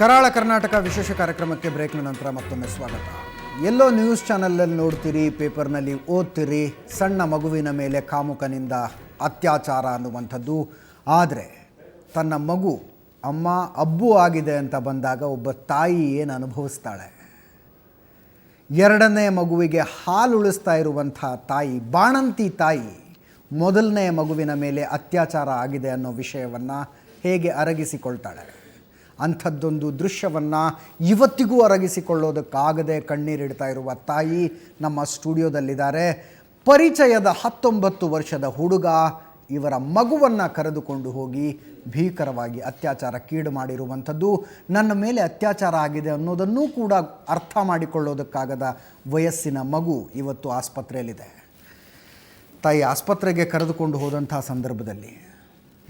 ಕರಾಳ ಕರ್ನಾಟಕ ವಿಶೇಷ ಕಾರ್ಯಕ್ರಮಕ್ಕೆ ಬ್ರೇಕ್ನ ನಂತರ ಮತ್ತೊಮ್ಮೆ ಸ್ವಾಗತ. ಎಲ್ಲೋ ನ್ಯೂಸ್ ಚಾನಲಲ್ಲಿ ನೋಡ್ತೀರಿ, ಪೇಪರ್ನಲ್ಲಿ ಓದ್ತೀರಿ, ಸಣ್ಣ ಮಗುವಿನ ಮೇಲೆ ಕಾಮುಕನಿಂದ ಅತ್ಯಾಚಾರ ಅನ್ನುವಂಥದ್ದು. ಆದರೆ ತನ್ನ ಮಗು ಅಮ್ಮ ಅಬ್ಬು ಆಗಿದೆ ಅಂತ ಬಂದಾಗ ಒಬ್ಬ ತಾಯಿ ಏನು ಅನುಭವಿಸ್ತಾಳೆ, ಎರಡನೇ ಮಗುವಿಗೆ ಹಾಲು ಉಳಿಸ್ತಾ ಇರುವಂಥ ತಾಯಿ, ಬಾಣಂತಿ ತಾಯಿ, ಮೊದಲನೇ ಮಗುವಿನ ಮೇಲೆ ಅತ್ಯಾಚಾರ ಆಗಿದೆ ಅನ್ನೋ ವಿಷಯವನ್ನು ಹೇಗೆ ಅರಗಿಸಿಕೊಳ್ತಾಳೆ. ಅಂಥದ್ದೊಂದು ದೃಶ್ಯವನ್ನು ಇವತ್ತಿಗೂ ಅರಗಿಸಿಕೊಳ್ಳೋದಕ್ಕಾಗದೆ ಕಣ್ಣೀರಿಡ್ತಾ ಇರುವ ತಾಯಿ ನಮ್ಮ ಸ್ಟುಡಿಯೋದಲ್ಲಿದ್ದಾರೆ. ಪರಿಚಯದ 19 ವರ್ಷದ ಹುಡುಗ ಇವರ ಮಗುವನ್ನು ಕರೆದುಕೊಂಡು ಹೋಗಿ ಭೀಕರವಾಗಿ ಅತ್ಯಾಚಾರಕ್ಕೀಡು ಮಾಡಿರುವಂಥದ್ದು. ನನ್ನ ಮೇಲೆ ಅತ್ಯಾಚಾರ ಆಗಿದೆ ಅನ್ನೋದನ್ನೂ ಕೂಡ ಅರ್ಥ ಮಾಡಿಕೊಳ್ಳೋದಕ್ಕಾಗದ ವಯಸ್ಸಿನ ಮಗು ಇವತ್ತು ಆಸ್ಪತ್ರೆಯಲ್ಲಿದೆ. ತಾಯಿ ಆಸ್ಪತ್ರೆಗೆ ಕರೆದುಕೊಂಡು ಹೋದಂಥ ಸಂದರ್ಭದಲ್ಲಿ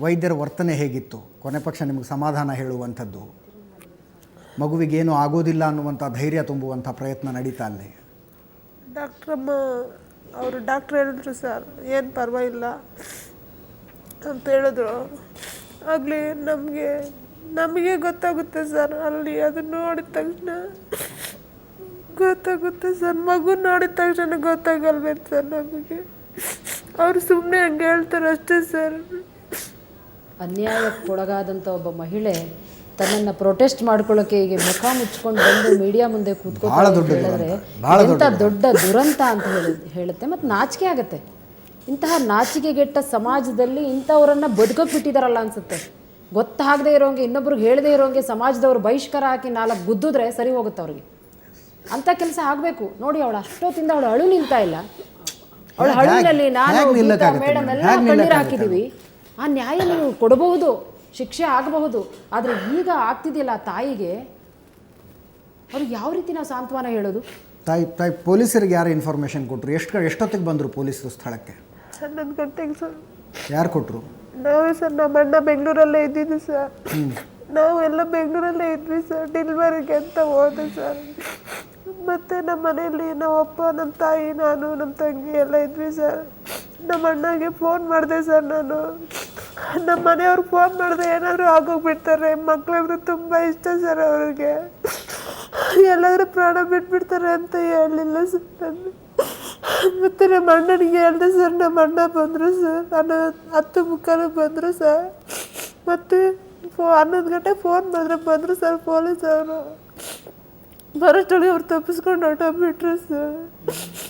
ವೈದ್ಯರ ವರ್ತನೆ ಹೇಗಿತ್ತು? ಕೊನೆ ಪಕ್ಷ ನಿಮಗೆ ಸಮಾಧಾನ ಹೇಳುವಂಥದ್ದು, ಮಗುವಿಗೇನು ಆಗೋದಿಲ್ಲ ಅನ್ನುವಂಥ ಧೈರ್ಯ ತುಂಬುವಂಥ ಪ್ರಯತ್ನ ನಡೀತಾ ಅಲ್ಲಿ. ಡಾಕ್ಟ್ರ್ ಹೇಳಿದ್ರು, ಸರ್ ಏನು ಪರವಾಗಿಲ್ಲ ಅಂತ ಹೇಳಿದ್ರು. ಆಗಲಿ ನಮಗೆ ಗೊತ್ತಾಗುತ್ತೆ ಸರ್, ಅಲ್ಲಿ ಅದನ್ನು ನೋಡಿದ ತಕ್ಷಣ ಗೊತ್ತಾಗುತ್ತೆ ಸರ್. ಮಗು ನೋಡಿದ ತಕ್ಷಣ ಗೊತ್ತಾಗಲ್ವೇನು ಸರ್ ನಮಗೆ? ಅವರು ಸುಮ್ಮನೆ ಹಂಗೆ ಹೇಳ್ತಾರೆ ಅಷ್ಟೇ ಸರ್. ಅನ್ಯಾಯಕ್ಕೊಳಗಾದಂಥ ಒಬ್ಬ ಮಹಿಳೆ ತನ್ನನ್ನು ಪ್ರೊಟೆಸ್ಟ್ ಮಾಡ್ಕೊಳ್ಳೋಕೆ ಈಗ ಮುಖ ಮುಚ್ಕೊಂಡು ಬಂದು ಮೀಡಿಯಾ ಮುಂದೆ ಕೂತ್ಕೊಂಡು ಹೇಳಿದ್ರೆ ಎಂಥ ದೊಡ್ಡ ದುರಂತ ಅಂತ ಹೇಳುತ್ತೆ. ಮತ್ತು ನಾಚಿಕೆ ಆಗುತ್ತೆ. ಇಂತಹ ನಾಚಿಕೆಗೆಟ್ಟ ಸಮಾಜದಲ್ಲಿ ಇಂಥವರನ್ನು ಬದುಕೋಕ್ಬಿಟ್ಟಿದಾರಲ್ಲ ಅನಿಸುತ್ತೆ. ಗೊತ್ತಾಗದೇ ಇರೋಂಗೆ, ಇನ್ನೊಬ್ರಿಗೆ ಹೇಳದೇ ಇರೋಂಗೆ ಸಮಾಜದವ್ರು ಬಹಿಷ್ಕಾರ ಹಾಕಿ 4 ಗುದ್ದಿದ್ರೆ ಸರಿ ಹೋಗುತ್ತೆ ಅವ್ರಿಗೆ. ಅಂಥ ಕೆಲಸ ಆಗಬೇಕು. ನೋಡಿ, ಅವಳು ಅಷ್ಟೊತ್ತಿಂದ ಅವಳು ಅಳು ನಿಲ್ತಾ ಇಲ್ಲ. ಅವಳ ಅಳುವಿನಲ್ಲಿ ನಾನು ಮೇಡಮ್ ಎಲ್ಲ ಕಣ್ಣೀರು ಹಾಕಿದ್ದೀವಿ. ಆ ನ್ಯಾಯ ನೀವು ಕೊಡಬಹುದು, ಶಿಕ್ಷೆ ಆಗಬಹುದು. ಆದರೆ ಈಗ ಆಗ್ತಿದೆಯಲ್ಲ ತಾಯಿಗೆ, ಅವ್ರಿಗೆ ಯಾವ ರೀತಿ ನಾವು ಸಾಂತ್ವನ ಹೇಳೋದು? ತಾಯಿ ಪೊಲೀಸರಿಗೆ ಯಾರು ಇನ್ಫಾರ್ಮೇಷನ್ ಕೊಟ್ಟರು? ಎಷ್ಟೊತ್ತಿಗೆ ಬಂದರು ಪೊಲೀಸರು ಸ್ಥಳಕ್ಕೆ? 11 ಗಂಟೆಗೆ ಸರ್. ಯಾರು ಕೊಟ್ಟರು? ನಾವೇ ಸರ್. ನಮ್ಮ ಅಣ್ಣ ಬೆಂಗಳೂರಲ್ಲೇ ಇದ್ದಿದ್ದು ಸರ್. ನಾವೆಲ್ಲ ಬೆಂಗಳೂರಲ್ಲೇ ಇದ್ವಿ ಸರ್. ಡೆಲಿವರಿಗೆ ಅಂತ ಹೋದೆ ಸರ್. ಮತ್ತು ನಮ್ಮ ಮನೆಯಲ್ಲಿ ನಮ್ಮಪ್ಪ, ನಮ್ಮ ತಾಯಿ, ನಾನು, ನಮ್ಮ ತಂಗಿ ಎಲ್ಲ ಇದ್ವಿ ಸರ್. ನಮ್ಮ ಅಣ್ಣಗೆ ಫೋನ್ ಮಾಡಿದೆ ಸರ್. ನಾನು ನಮ್ಮ ಮನೆಯವ್ರಿಗೆ ಫೋನ್ ಮಾಡಿದೆ, ಏನಾದರೂ ಆಗೋಗ್ಬಿಡ್ತಾರೆ, ಮಕ್ಕಳಂದ್ರೆ ತುಂಬ ಇಷ್ಟ ಸರ್ ಅವ್ರಿಗೆ, ಎಲ್ಲಾದರೂ ಪ್ರಾಣ ಬಿಟ್ಬಿಡ್ತಾರೆ ಅಂತ ಹೇಳಲಿಲ್ಲ ಸರ್ ನಾನು. ಮತ್ತು ನಮ್ಮ ಅಣ್ಣನಿಗೆ ಹೇಳಿದೆ ಸರ್. ನಮ್ಮ ಅಣ್ಣ ಬಂದರು ಸರ್. 10:30 ಬಂದರು ಸರ್. ಮತ್ತು 11 ಗಂಟೆಗೆ ಫೋನ್ ಮಾಡಿದ್ರೆ ಬಂದರು ಸರ್ ಪೊಲೀಸವರು. ಬರೋಷ್ಟೊಳಗೆ ಅವ್ರು ತಪ್ಪಿಸ್ಕೊಂಡು ಹೊರಟೋಗ್ಬಿಟ್ರು ಸರ್.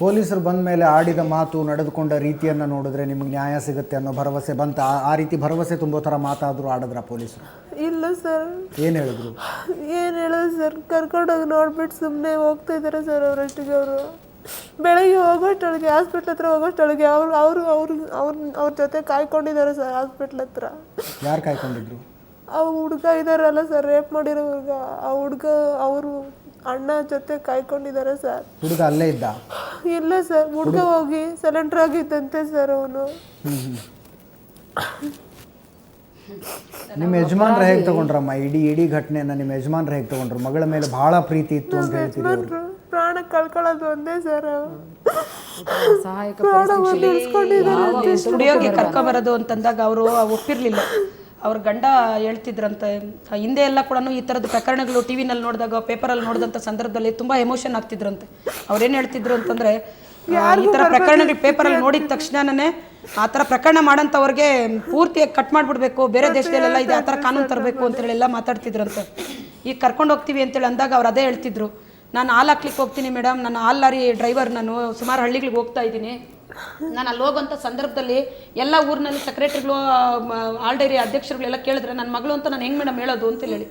ಪೊಲೀಸರು ಬಂದ ಮೇಲೆ ಆಡಿದ ಮಾತು, ನಡೆದುಕೊಂಡ ರೀತಿಯನ್ನು ನೋಡಿದ್ರೆ ನಿಮಗೆ ನ್ಯಾಯ ಸಿಗುತ್ತೆ ಅನ್ನೋ ಭರವಸೆ ಬಂತ? ಆ ರೀತಿ ಭರವಸೆ ತುಂಬೋ ಥರ ಮಾತಾದರೂ ಆಡಿದ್ರ ಪೊಲೀಸರು? ಇಲ್ಲ ಸರ್. ಏನು ಹೇಳಿದ್ರು? ಏನು ಹೇಳೋದು ಸರ್, ಕರ್ಕೊಂಡೋಗಿ ನೋಡ್ಬಿಟ್ಟು ಸುಮ್ಮನೆ ಹೋಗ್ತಾ ಇದ್ದಾರೆ ಸರ್. ಅವರಷ್ಟಿಗೆ ಅವರು ಬೆಳಗ್ಗೆ ಹೋಗೋಷ್ಟೊಳಗೆ, ಹಾಸ್ಪಿಟ್ಲ್ ಹತ್ರ ಹೋಗೋಷ್ಟೊಳಗೆ ಅವ್ರ ಜೊತೆ ಕಾಯ್ಕೊಂಡಿದ್ದಾರೆ ಸರ್ ಹಾಸ್ಪಿಟ್ಲ್ ಹತ್ರ. ಯಾರು ಕಾಯ್ಕೊಂಡಿದ್ರು? ಆ ಹುಡುಗ ಇದ್ದಾರಲ್ಲ ಸರ್, ರೇಪ್ ಮಾಡಿರೋ ಹುಡುಗ, ಆ ಹುಡುಗ ಅವರು ಅಣ್ಣ ಜೊತೆ ಕಾಯ್ಕೊಂಡಿದ್ದಾರೆ ಸರ್. ಹುಡುಗ ಅಲ್ಲೇ ಇದ್ದ? ಇಲ್ಲ ಸರ್, ಹುಡುಗ ಹೋಗಿ ಸರೆಂಡರ್ ಆಗಿದ್ದಂತೆ ಸರ್ ಅವನು. ನಿಮ್ಮ ಯಜಮಾನ್ರು ಹೇಗೆ ತಗೊಂಡ್ರಮ್ಮ ಇಡೀ ಘಟನೆಯನ್ನು? ನಿಮ್ಮ ಯಜಮಾನ್ರು ಹೇಗೆ ತಗೊಂಡ್ರು? ಮಗಳ ಮೇಲೆ ಬಹಳ ಪ್ರೀತಿ ಇತ್ತು ಅಂತ ಹೇಳ್ತಿದ್ರು. ಪ್ರಾಣ ಕಳ್ಕೊಳ್ಳೋದು ಒಂದೇ ಸರ್. ಸ್ಟುಡಿಯೋಗೆ ಕರ್ಕೊಂಬರೋದು ಅಂತಂದಾಗ ಅವರು ಒಪ್ಪಿರಲಿಲ್ಲ. ಅವ್ರ ಗಂಡ ಹೇಳ್ತಿದ್ರಂತೆ, ಹಿಂದೆ ಎಲ್ಲ ಕೂಡ ಈ ಥರದ ಪ್ರಕರಣಗಳು ಟಿ ವಿನಲ್ಲಿ ನೋಡಿದಾಗ, ಪೇಪರಲ್ಲಿ ನೋಡಿದಂಥ ಸಂದರ್ಭದಲ್ಲಿ ತುಂಬ ಎಮೋಷನ್ ಆಗ್ತಿದ್ರಂತೆ. ಅವ್ರೇನು ಹೇಳ್ತಿದ್ರು ಅಂತಂದರೆ, ಈ ಥರ ಪ್ರಕರಣಗಳು ಪೇಪರಲ್ಲಿ ನೋಡಿದ ತಕ್ಷಣನೇ ಆ ಥರ ಪ್ರಕರಣ ಮಾಡೋಂಥವ್ರಿಗೆ ಪೂರ್ತಿಯಾಗಿ ಕಟ್ ಮಾಡಿಬಿಡ್ಬೇಕು, ಬೇರೆ ದೇಶದಲ್ಲೆಲ್ಲ ಇದೆ ಆ ಥರ ಕಾನೂನು ತರಬೇಕು ಅಂತೇಳಿ ಎಲ್ಲ ಮಾತಾಡ್ತಿದ್ರಂತೆ. ಈಗ ಕರ್ಕೊಂಡು ಹೋಗ್ತೀವಿ ಅಂತೇಳಿ ಅಂದಾಗ ಅವ್ರು ಅದೇ ಹೇಳ್ತಿದ್ರು, ನಾನು ಹಾಲು ಹಾಕ್ಲಿಕ್ಕೆ ಹೋಗ್ತೀನಿ ಮೇಡಮ್, ನಾನು ಹಾಲು ಲಾರಿ ಡ್ರೈವರ್, ನಾನು ಸುಮಾರು ಹಳ್ಳಿಗಳಿಗೆ ಹೋಗ್ತಾ ಇದ್ದೀನಿ. ನಾನು ಅಲ್ಲಿ ಹೋಗೋಂಥ ಸಂದರ್ಭದಲ್ಲಿ ಎಲ್ಲ ಊರಿನಲ್ಲಿ ಸೆಕ್ರೆಟರಿಗಳು, ಆಲ್ ಡೈರಿ ಅಧ್ಯಕ್ಷರುಗಳೆಲ್ಲ ಕೇಳಿದ್ರೆ ನನ್ನ ಮಗಳು ಅಂತ ನಾನು ಹೆಂಗೆ ಮೇಡಮ್ ಹೇಳೋದು ಅಂತೇಳಿ ಹೇಳಿ,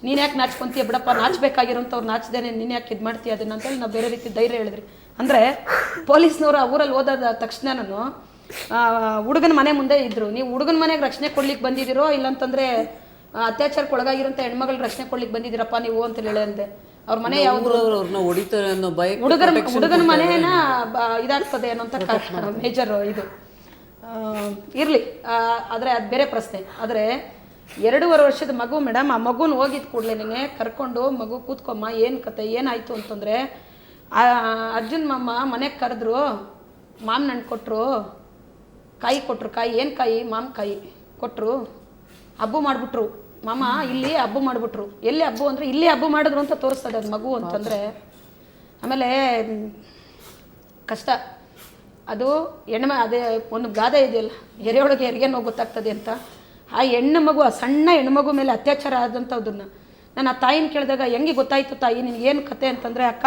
ನೀನು ಯಾಕೆ ನಾಚ್ಕೊಂತೀಯ ಬಿಡಪ್ಪ, ನಾಚಬೇಕಾಗಿರೋಂಥವ್ರು ನಾಚ್ದೇನೆ ನೀನು ಯಾಕೆ ಇದು ಮಾಡ್ತೀಯ ಅದನ್ನು ಅಂತೇಳಿ ನಾವು ಬೇರೆ ರೀತಿ ಧೈರ್ಯ ಹೇಳಿದ್ರಿ. ಅಂದರೆ ಪೊಲೀಸ್ನವರು ಆ ಊರಲ್ಲಿ ಹೋದ ತಕ್ಷಣ ನಾನು ಹುಡುಗನ ಮನೆ ಮುಂದೆ ಇದ್ದರು. ನೀವು ಹುಡುಗನ ಮನೆಗೆ ರಕ್ಷಣೆ ಕೊಡ್ಲಿಕ್ಕೆ ಬಂದಿದ್ದೀರೋ, ಇಲ್ಲಾಂತಂದರೆ ಅತ್ಯಾಚಾರಕ್ಕೆ ಒಳಗಾಗಿರೋಂಥ ಹೆಣ್ಮಗಳು ರಕ್ಷಣೆ ಕೊಡ್ಲಿಕ್ಕೆ ಬಂದಿದ್ದೀರಪ್ಪ ನೀವು ಅಂತ ಹೇಳಿ ಅಂದೆ. ಅವ್ರ ಮನೆ ಯಾವುದು ಹುಡುಗನ ಮನೇನ ಇದಾಗ್ತದೆ ಅನ್ನೋಂಥ ಮೇಜರ್ ಇದು ಇರಲಿ. ಆದರೆ ಅದು ಬೇರೆ ಪ್ರಶ್ನೆ. ಆದರೆ 2.5 ವರ್ಷದ ಮಗು ಮೇಡಮ್, ಆ ಮಗುನ ಹೋಗಿದ್ದ ಕೂಡಲೇ ನೀನೆ ಕರ್ಕೊಂಡು ಮಗು ಕೂತ್ಕೊಮ್ಮ, ಏನು ಕತೆ ಏನಾಯಿತು ಅಂತಂದರೆ, ಅರ್ಜುನ್ ಮಾಮ ಮನೆಗೆ ಕರೆದ್ರು, ಮಾವಿನ ಹಣ್ಣು ಕೊಟ್ಟರು, ಕಾಯಿ ಕೊಟ್ಟರು. ಕಾಯಿ ಏನು ಕಾಯಿ? ಮಾವಿನಕಾಯಿ ಕೊಟ್ಟರು. ಹಬ್ಬ ಮಾಡಿಬಿಟ್ರು. ಮಾಮ ಇಲ್ಲಿ ಹಬ್ಬ ಮಾಡಿಬಿಟ್ರು, ಎಲ್ಲಿ ಹಬ್ಬ ಅಂದರೆ ಇಲ್ಲಿ ಹಬ್ಬ ಮಾಡಿದ್ರು ಅಂತ ತೋರಿಸ್ತದೆ ಅದು ಮಗು ಅಂತಂದರೆ. ಆಮೇಲೆ ಕಷ್ಟ ಅದು ಅದೇ ಒಂದು ಗಾದೆ ಇದೆಯಲ್ಲ, ಎರೆಯೊಳಗೆ ಹೆರಿಗೆನೋ ಗೊತ್ತಾಗ್ತದೆ ಅಂತ. ಆ ಹೆಣ್ಣು ಮಗು, ಆ ಸಣ್ಣ ಹೆಣ್ಣು ಮಗು ಮೇಲೆ ಅತ್ಯಾಚಾರ ಆದಂಥದ್ದನ್ನು ನಾನು ಆ ತಾಯಿನ ಕೇಳಿದಾಗ ಹೆಂಗೆ ಗೊತ್ತಾಯಿತು ತಾಯಿ ನಿನಗೆ ಏನು ಕತೆ ಅಂತಂದರೆ, ಅಕ್ಕ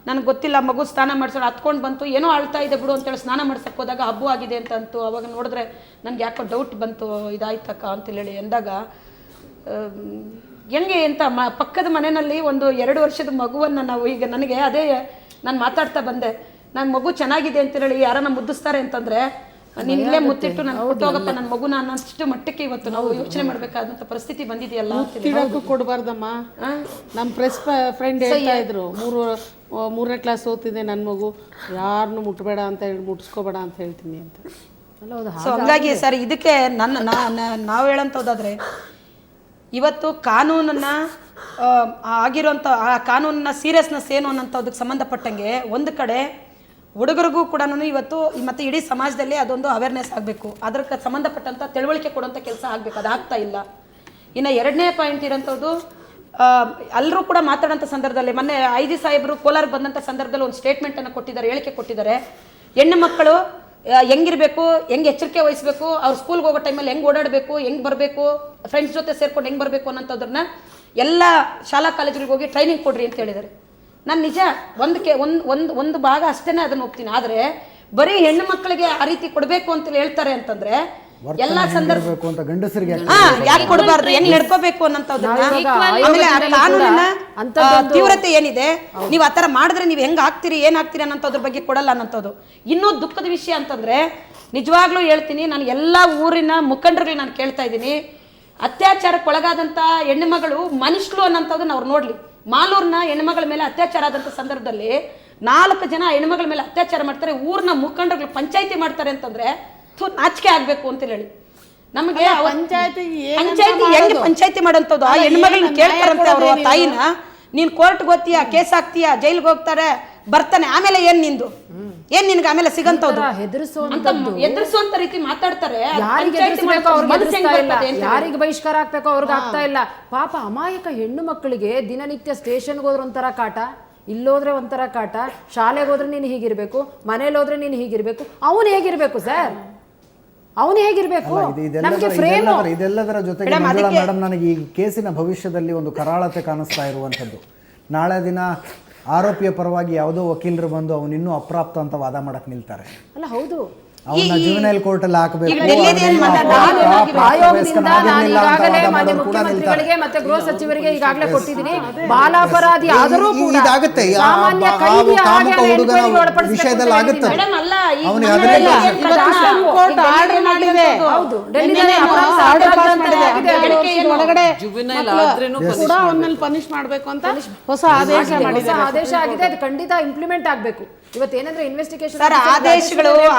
ನನಗೆ ಗೊತ್ತಿಲ್ಲ, ಮಗು ಸ್ನಾನ ಮಾಡಿಸೋಣ ಹತ್ಕೊಂಡು ಬಂತು, ಏನೋ ಅಳ್ತಾ ಇದೆ ಬಿಡು ಅಂತೇಳಿ ಸ್ನಾನ ಮಾಡ್ಸಕ್ಕೆ ಹೋದಾಗ ಹಬ್ಬ ಆಗಿದೆ ಅಂತ ಅಂತು. ಅವಾಗ ನೋಡಿದ್ರೆ ನನಗೆ ಯಾಕೋ ಡೌಟ್ ಬಂತು, ಇದಾಯ್ತಕ್ಕ ಅಂತೇಳಿ ಅಂದಾಗ ಹೆಂಗೆ ಅಂತ ಪಕ್ಕದ ಮನೆಯಲ್ಲಿ ಒಂದು 2 ವರ್ಷದ ಮಗುವನ್ನು ನಾವು ಈಗ ನನಗೆ ಅದೇ ನಾನು ಮಾತಾಡ್ತಾ ಬಂದೆ, ನನ್ನ ಮಗು ಚೆನ್ನಾಗಿದೆ ಅಂತೇಳಿ ಯಾರನ್ನ ಮುದ್ದಿಸ್ತಾರೆ ಅಂತಂದರೆ ನೀನು ಇಲ್ಲೇ ಮುತ್ತಿಟ್ಟು ನಾನು ಹೋಗಪ್ಪ ನನ್ನ ಮಗುನ ಅನ್ನೋಷ್ಟು ಮಟ್ಟಕ್ಕೆ ಇವತ್ತು ನಾವು ಯೋಚನೆ ಮಾಡಬೇಕಾದಂಥ ಪರಿಸ್ಥಿತಿ ಬಂದಿದೆಯಲ್ಲ. ತಿಳಕ್ಕೂ ಕೊಡಬಾರ್ದಮ್ಮ. ನಮ್ಮ ಪ್ರೆಸ್ ಫ್ರೆಂಡ್ ಹೇಳ್ತಾ ಇದ್ರು, 3ನೇ ಕ್ಲಾಸ್ ಓದ್ತಿದ್ದೆ ನನ್ನ ಮಗು, ಯಾರನ್ನು ಮುಟ್ಬೇಡ ಅಂತ ಹೇಳಿ ಮುಟ್ಸ್ಕೋಬೇಡ ಅಂತ ಹೇಳ್ತೀನಿ ಅಂತ. ಸೊ ಹಂಗಾಗಿ ಸರ್ ಇದಕ್ಕೆ ನಾವು ಹೇಳೋಂಥದ್ದಾದರೆ ಇವತ್ತು ಕಾನೂನನ್ನು ಆಗಿರೋಂಥ ಆ ಕಾನೂನಿನ ಸೀರಿಯಸ್ನೆಸ್ ಏನು ಅನ್ನೋಂಥದ್ದಕ್ಕೆ ಸಂಬಂಧಪಟ್ಟಂಗೆ ಒಂದು ಕಡೆ ಹುಡುಗರಿಗೂ ಕೂಡ ಇವತ್ತು ಮತ್ತು ಇಡೀ ಸಮಾಜದಲ್ಲಿ ಅದೊಂದು ಅವೇರ್ನೆಸ್ ಆಗಬೇಕು, ಅದಕ್ಕೆ ಸಂಬಂಧಪಟ್ಟಂಥ ತಿಳುವಳಿಕೆ ಕೊಡುವಂಥ ಕೆಲಸ ಆಗಬೇಕು, ಅದಾಗ್ತಾ ಇಲ್ಲ. ಇನ್ನು 2ನೇ ಪಾಯಿಂಟ್ ಇರೋಂಥದ್ದು, ಎಲ್ಲರೂ ಕೂಡ ಮಾತಾಡೋಂಥ ಸಂದರ್ಭದಲ್ಲಿ ಮೊನ್ನೆ IG ಸಾಹೇಬರು ಕೋಲಾರಕ್ಕೆ ಬಂದಂಥ ಸಂದರ್ಭದಲ್ಲಿ ಒಂದು ಸ್ಟೇಟ್ಮೆಂಟನ್ನು ಕೊಟ್ಟಿದ್ದಾರೆ, ಹೇಳಿಕೆ ಕೊಟ್ಟಿದ್ದಾರೆ. ಹೆಣ್ಣು ಮಕ್ಕಳು ಹೆಂಗಿರಬೇಕು, ಹೆಂಗೆ ಎಚ್ಚರಿಕೆ ವಹಿಸಬೇಕು, ಅವ್ರು ಸ್ಕೂಲ್ಗೆ ಹೋಗೋ ಟೈಮಲ್ಲಿ ಹೆಂಗೆ ಓಡಾಡಬೇಕು, ಹೆಂಗೆ ಬರಬೇಕು, ಫ್ರೆಂಡ್ಸ್ ಜೊತೆ ಸೇರ್ಕೊಂಡು ಹೆಂಗೆ ಬರಬೇಕು ಅನ್ನೋಂಥದ್ರನ್ನ ಎಲ್ಲ ಶಾಲಾ ಕಾಲೇಜುಗಳಿಗೆ ಹೋಗಿ ಟ್ರೈನಿಂಗ್ ಕೊಡ್ರಿ ಅಂತ ಹೇಳಿದ್ದಾರೆ. ನಾನು ನಿಜ ಒಂದು ಭಾಗ ಅಷ್ಟೇ ಅದನ್ನು ಒಪ್ತೀನಿ. ಆದರೆ ಬರೀ ಹೆಣ್ಣು ಮಕ್ಕಳಿಗೆ ಆ ರೀತಿ ಕೊಡಬೇಕು ಅಂತ ಹೇಳ್ತಾರೆ ಅಂತಂದ್ರೆ ಎಲ್ಲ ಸಂದರ್ಭ ಗಂಡಸರಿಗೆ ಯಾಕೆ ಕೊಡಬಾರ್ದು, ಹೆಂಗ್ ನಡ್ಕೋಬೇಕು ಅನ್ನೋಂಥದ್ದನ್ನ, ಆಮೇಲೆ ಆ ಕಾನೂನಿನ ತೀವ್ರತೆ ಏನಿದೆ, ನೀವು ಆತರ ಮಾಡಿದ್ರೆ ನೀವು ಹೆಂಗ್ ಆಗ್ತೀರಿ ಏನಾಗ್ತೀರಿ ಅನ್ನೋದ್ರ ಬಗ್ಗೆ ಕೊಡಲ್ಲ ಅನ್ನೋಂಥದ್ದು. ಇನ್ನೂ ದುಃಖದ ವಿಷಯ ಅಂತಂದ್ರೆ ನಿಜವಾಗ್ಲೂ ಹೇಳ್ತೀನಿ, ನಾನು ಎಲ್ಲ ಊರಿನ ಮುಖಂಡರುಗಳು ನಾನು ಕೇಳ್ತಾ ಇದ್ದೀನಿ, ಅತ್ಯಾಚಾರಕ್ಕೆ ಒಳಗಾದಂಥ ಹೆಣ್ಣು ಮಗಳು ಮನುಷ್ಯರು ಅನ್ನೋಂಥದ್ದನ್ನ ಅವ್ರು ನೋಡ್ಲಿ. ಮಾಲೂರಿನ ಹೆಣ್ಮಗಳ ಮೇಲೆ ಅತ್ಯಾಚಾರ ಆದಂಥ ಸಂದರ್ಭದಲ್ಲಿ 4 ಜನ ಹೆಣ್ಮಗಳ ಮೇಲೆ ಅತ್ಯಾಚಾರ ಮಾಡ್ತಾರೆ, ಊರಿನ ಮುಖಂಡರುಗಳು ಪಂಚಾಯಿತಿ ಮಾಡ್ತಾರೆ ಅಂತಂದ್ರೆ ನಾಚಿಕೆ ಆಗ್ಬೇಕು ಅಂತ ಹೇಳಿ. ನಮಗೆ ಪಂಚಾಯಿತಿ ಮಾಡೋಂಥದ್ದು ಆ ಹೆಣ್ಮಗಳನ್ನ ಕೇಳ್ತಾರಂತೆ ಅವರು, ಆ ತಾಯಿನ ನೀನ್ ಕೋರ್ಟ್ಗೆ ಹೋಗ್ತೀಯ, ಕೇಸ್ ಆಗ್ತೀಯ, ಜೈಲ್ಗೆ ಹೋಗ್ತಾರೆ, ಬರ್ತಾನೆ, ಆಮೇಲೆ ಏನ್ ನಿಂದು ಏನ್ ನಿನ್ಗೆ ಆಮೇಲೆ ಸಿಗಂತವ್ದು ಎದುರಿಸುವಂತ ರೀತಿ ಮಾತಾಡ್ತಾರೆ. ಯಾರಿಗೆ ಬಹಿಷ್ಕಾರ ಆಗ್ಬೇಕೋ ಅವ್ರಿಗೆ ಆಗ್ತಾ ಇಲ್ಲ. ಪಾಪ ಅಮಾಯಕ ಹೆಣ್ಣು ಮಕ್ಕಳಿಗೆ ದಿನನಿತ್ಯ ಸ್ಟೇಷನ್ಗೆ ಹೋದ್ರೆ ಒಂಥರ ಕಾಟ, ಇಲ್ಲೋದ್ರೆ ಒಂಥರ ಕಾಟ, ಶಾಲೆಗೆ ಹೋದ್ರೆ ನೀನು ಹೀಗಿರ್ಬೇಕು, ಮನೇಲಿ ಹೋದ್ರೆ ನೀನು ಹೀಗಿರ್ಬೇಕು. ಅವನು ಹೇಗಿರ್ಬೇಕು ಸರ್, ಅವನು ಹೇಗಿರ್ಬೇಕು? ಇದೆಲ್ಲದರ ಜೊತೆಗೆ ಮೇಡಮ್, ನನಗೆ ಈ ಕೇಸಿನ ಭವಿಷ್ಯದಲ್ಲಿ ಒಂದು ಕರಾಳತೆ ಕಾಣಿಸ್ತಾ ಇರುವಂಥದ್ದು. ನಾಳೆ ದಿನ ಆರೋಪಿಯ ಪರವಾಗಿ ಯಾವುದೋ ವಕೀಲರು ಬಂದು ಅವನು ಇನ್ನೂ ಅಪ್ರಾಪ್ತ ಅಂತ ವಾದ ಮಾಡಕ್ ನಿಲ್ತಾರೆ. ಅಲ್ಲ ಹೌದು, ಅವನ್ನ ಜುವೆನೈಲ್ ಕೋರ್ಟ್ ಅಲ್ಲಿ ಹಾಕಬೇಕು. ಮುಖ್ಯಮಂತ್ರಿಗಳಿಗೆ ಮತ್ತೆ ಗೃಹ ಸಚಿವರಿಗೆ ಈಗಾಗಲೇ ಕೊಟ್ಟಿದ್ದೀನಿ, ಬಾಲಾಪರಾಧಿ ಆದರೂ ಕೂಡ ಇದಾಗುತ್ತೆ, ವಿಷಯದಲ್ಲಿ ಆಗುತ್ತೆ. ಪನಿಷ್ ಮಾಡ್ಬೇಕು ಅಂತ ಹೊಸ ಆದೇಶ ಆಗಿದೆ, ಅದು ಖಂಡಿತ ಇಂಪ್ಲಿಮೆಂಟ್ ಆಗ್ಬೇಕು. ಇವತ್ತೇನಂದ್ರೆ ಇನ್ವೆಸ್ಟಿಗೇಷನ್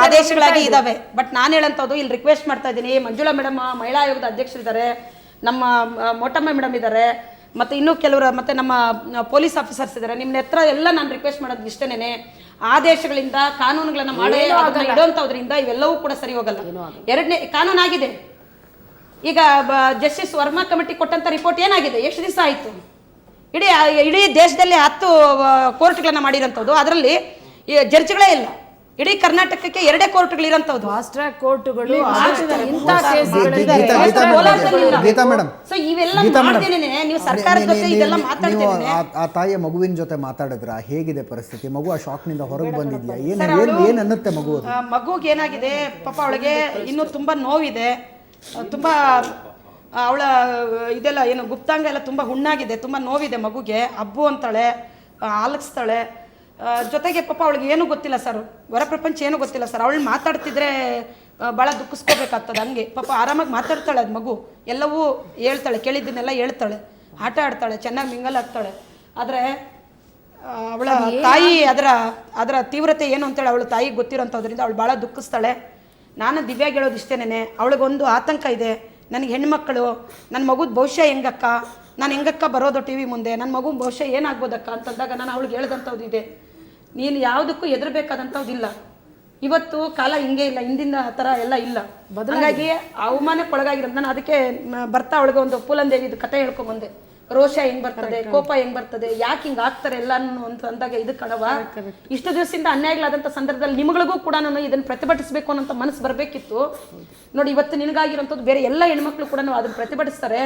ಆದೇಶಗಳಾಗಿ ಇದಾವೆ. ಬಟ್ ನಾನು ಹೇಳಂತದ್ದು ಇಲ್ಲಿ ರಿಕ್ವೆಸ್ಟ್ ಮಾಡ್ತಾ ಇದ್ದೀನಿ, ಮಂಜುಳಾ ಮೇಡಮ್ ಮಹಿಳಾ ಆಯೋಗದ ಅಧ್ಯಕ್ಷರಿದ್ದಾರೆ, ನಮ್ಮ ಮೋಟಮ್ಮ ಮೇಡಮ್ ಇದ್ದಾರೆ, ಮತ್ತೆ ಇನ್ನೂ ಕೆಲವರು, ಮತ್ತೆ ನಮ್ಮ ಪೊಲೀಸ್ ಆಫೀಸರ್ಸ್ ಇದ್ದಾರೆ. ನಿಮ್ಮ ಹತ್ರ ಎಲ್ಲ ನಾನು ರಿಕ್ವೆಸ್ಟ್ ಮಾಡೋದು ಇಷ್ಟೇನೆ, ಆದೇಶಗಳಿಂದ ಕಾನೂನುಗಳನ್ನ ಮಾಡಿ ಅದನ್ನ ಇಡುವಂಥದ್ರಿಂದ ಇವೆಲ್ಲವೂ ಕೂಡ ಸರಿ ಹೋಗಲ್ಲ. 2ನೇ ಕಾನೂನಾಗಿದೆ. ಈಗ ಜಸ್ಟಿಸ್ ವರ್ಮಾ ಕಮಿಟಿ ಕೊಟ್ಟಂತ ರಿಪೋರ್ಟ್ ಏನಾಗಿದೆ, ಎಷ್ಟು ದಿವಸ ಆಯ್ತು? ಇಡೀ ದೇಶದಲ್ಲಿ 10 ಕೋರ್ಟ್ಗಳನ್ನ ಮಾಡಿರೋಂಥದ್ದು, ಅದರಲ್ಲಿ ಜಡ್ಜ್ಗಳೇ ಇಲ್ಲ. ಇಡೀ ಕರ್ನಾಟಕಕ್ಕೆ 2 ಕೋರ್ಟ್ಗಳು ಇರೋಂಥದ್ದು, ಫಾಸ್ಟ್ ಟ್ರ್ಯಾಕ್ ಕೋರ್ಟ್ಗಳು. ಸೊ ಇವೆಲ್ಲ ಮಾಡ್ದೇನೆ ನೀವು ಸರ್ಕಾರದ ಜೊತೆ ಇದೆಲ್ಲ ಮಾತಾಡ್ತಿದ್ದೀನಿ. ಆ ತಾಯಿಯ ಮಗುವಿನ ಜೊತೆ ಮಾತಾಡಿದ್ರ ಹೇಗಿದೆ ಪರಿಸ್ಥಿತಿ? ಮಗು ಆ ಶಾಕ್ ನಿಂದ ಹೊರಗೆ ಬಂದಿದ್ಯಾ? ಏನ್ ಅನ್ನತ್ತೆ ಮಗು? ಮಗುಗೆ ಏನಾಗಿದೆ ಪಾಪ, ಅವಳಿಗೆ ಇನ್ನೂ ತುಂಬಾ ನೋವಿದೆ, ತುಂಬಾ ಅವಳ ಇದೆಲ್ಲ ಏನು ಗುಪ್ತಾಂಗ ಎಲ್ಲ ತುಂಬ ಹುಣ್ಣಾಗಿದೆ, ತುಂಬ ನೋವಿದೆ ಮಗುಗೆ. ಅಬ್ಬು ಅಂತಾಳೆ, ಆಲಗಿಸ್ತಾಳೆ. ಜೊತೆಗೆ ಪಾಪ ಅವಳಿಗೆ ಏನೂ ಗೊತ್ತಿಲ್ಲ ಸರ್, ಹೊರ ಪ್ರಪಂಚ ಏನೂ ಗೊತ್ತಿಲ್ಲ ಸರ್. ಅವಳು ಮಾತಾಡ್ತಿದ್ರೆ ಭಾಳ ದುಃಖಿಸ್ಕೋಬೇಕಾಗ್ತದೆ. ಹಂಗೆ ಪಾಪ ಆರಾಮಾಗಿ ಮಾತಾಡ್ತಾಳೆ ಅದು ಮಗು, ಎಲ್ಲವೂ ಹೇಳ್ತಾಳೆ, ಕೇಳಿದ್ದನ್ನೆಲ್ಲ ಹೇಳ್ತಾಳೆ, ಆಟ ಆಡ್ತಾಳೆ, ಚೆನ್ನಾಗಿ ಮಿಂಗಲ್ ಆಗ್ತಾಳೆ. ಆದರೆ ಅವಳ ತಾಯಿ ಅದರ ತೀವ್ರತೆ ಏನು ಅಂತೇಳಿ ಅವಳ ತಾಯಿಗೆ ಗೊತ್ತಿರೋಂಥದ್ರಿಂದ ಅವಳು ಭಾಳ ದುಃಖಿಸ್ತಾಳೆ. ನಾನು ದಿವ್ಯಾಗಿ ಹೇಳೋದು ಇಷ್ಟೇನೆ, ಅವಳಿಗೊಂದು ಆತಂಕ ಇದೆ, ನನಗೆ ಹೆಣ್ಮಕ್ಕಳು, ನನ್ನ ಮಗುದ ಭವಿಷ್ಯ ಹೆಂಗಕ್ಕ, ನಾನು ಹೆಂಗಕ್ಕ ಬರೋದು ಟಿ ವಿ ಮುಂದೆ, ನನ್ನ ಮಗು ಭವಿಷ್ಯ ಏನಾಗ್ಬೋದಕ್ಕ ಅಂತಂದಾಗ ನಾನು ಅವಳಿಗೆ ಹೇಳ್ದಂಥದ್ದು ಇದೆ, ನೀನು ಯಾವುದಕ್ಕೂ ಹೆದರಬೇಕಾದಂಥದ್ದಿಲ್ಲ. ಇವತ್ತು ಕಾಲ ಹಿಂಗೆ ಇಲ್ಲ, ಹಿಂದಿನ ಥರ ಎಲ್ಲ ಇಲ್ಲ. ಹಾಗಾಗಿ ಅವಮಾನಕ್ಕೆ ಒಳಗಾಗಿರೋದು. ನಾನು ಅದಕ್ಕೆ ಬರ್ತಾ ಅವಳಿಗೆ ಒಂದು ಪೂಲಂದೇವಿದು ಕತೆ ಹೇಳ್ಕೊಂಬಂದೆ. ರೋಷ ಹೆಂಗ್ ಬರ್ತದೆ, ಕೋಪ ಹೆಂಗ್ ಬರ್ತದೆ, ಯಾಕೆ ಹಿಂಗೆ ಆಗ್ತಾರೆ ಎಲ್ಲಾನು ಅಂತ ಅಂದಾಗ ಇದು ಕಣವ ಇಷ್ಟು ದಿವಸದಿಂದ ಅನ್ಯಾಯಗಳಾದಂಥ ಸಂದರ್ಭದಲ್ಲಿ ನಿಮಗಳಿಗೂ ಕೂಡ ನಾನು ಇದನ್ನು ಪ್ರತಿಭಟಿಸಬೇಕು ಅನ್ನೋಂಥ ಮನಸ್ಸು ಬರಬೇಕಿತ್ತು. ನೋಡಿ, ಇವತ್ತು ನಿನಗಾಗಿರೋಂಥದ್ದು ಬೇರೆ ಎಲ್ಲ ಹೆಣ್ಮಕ್ಳು ಕೂಡ ಅದನ್ನು ಪ್ರತಿಭಟಿಸ್ತಾರೆ.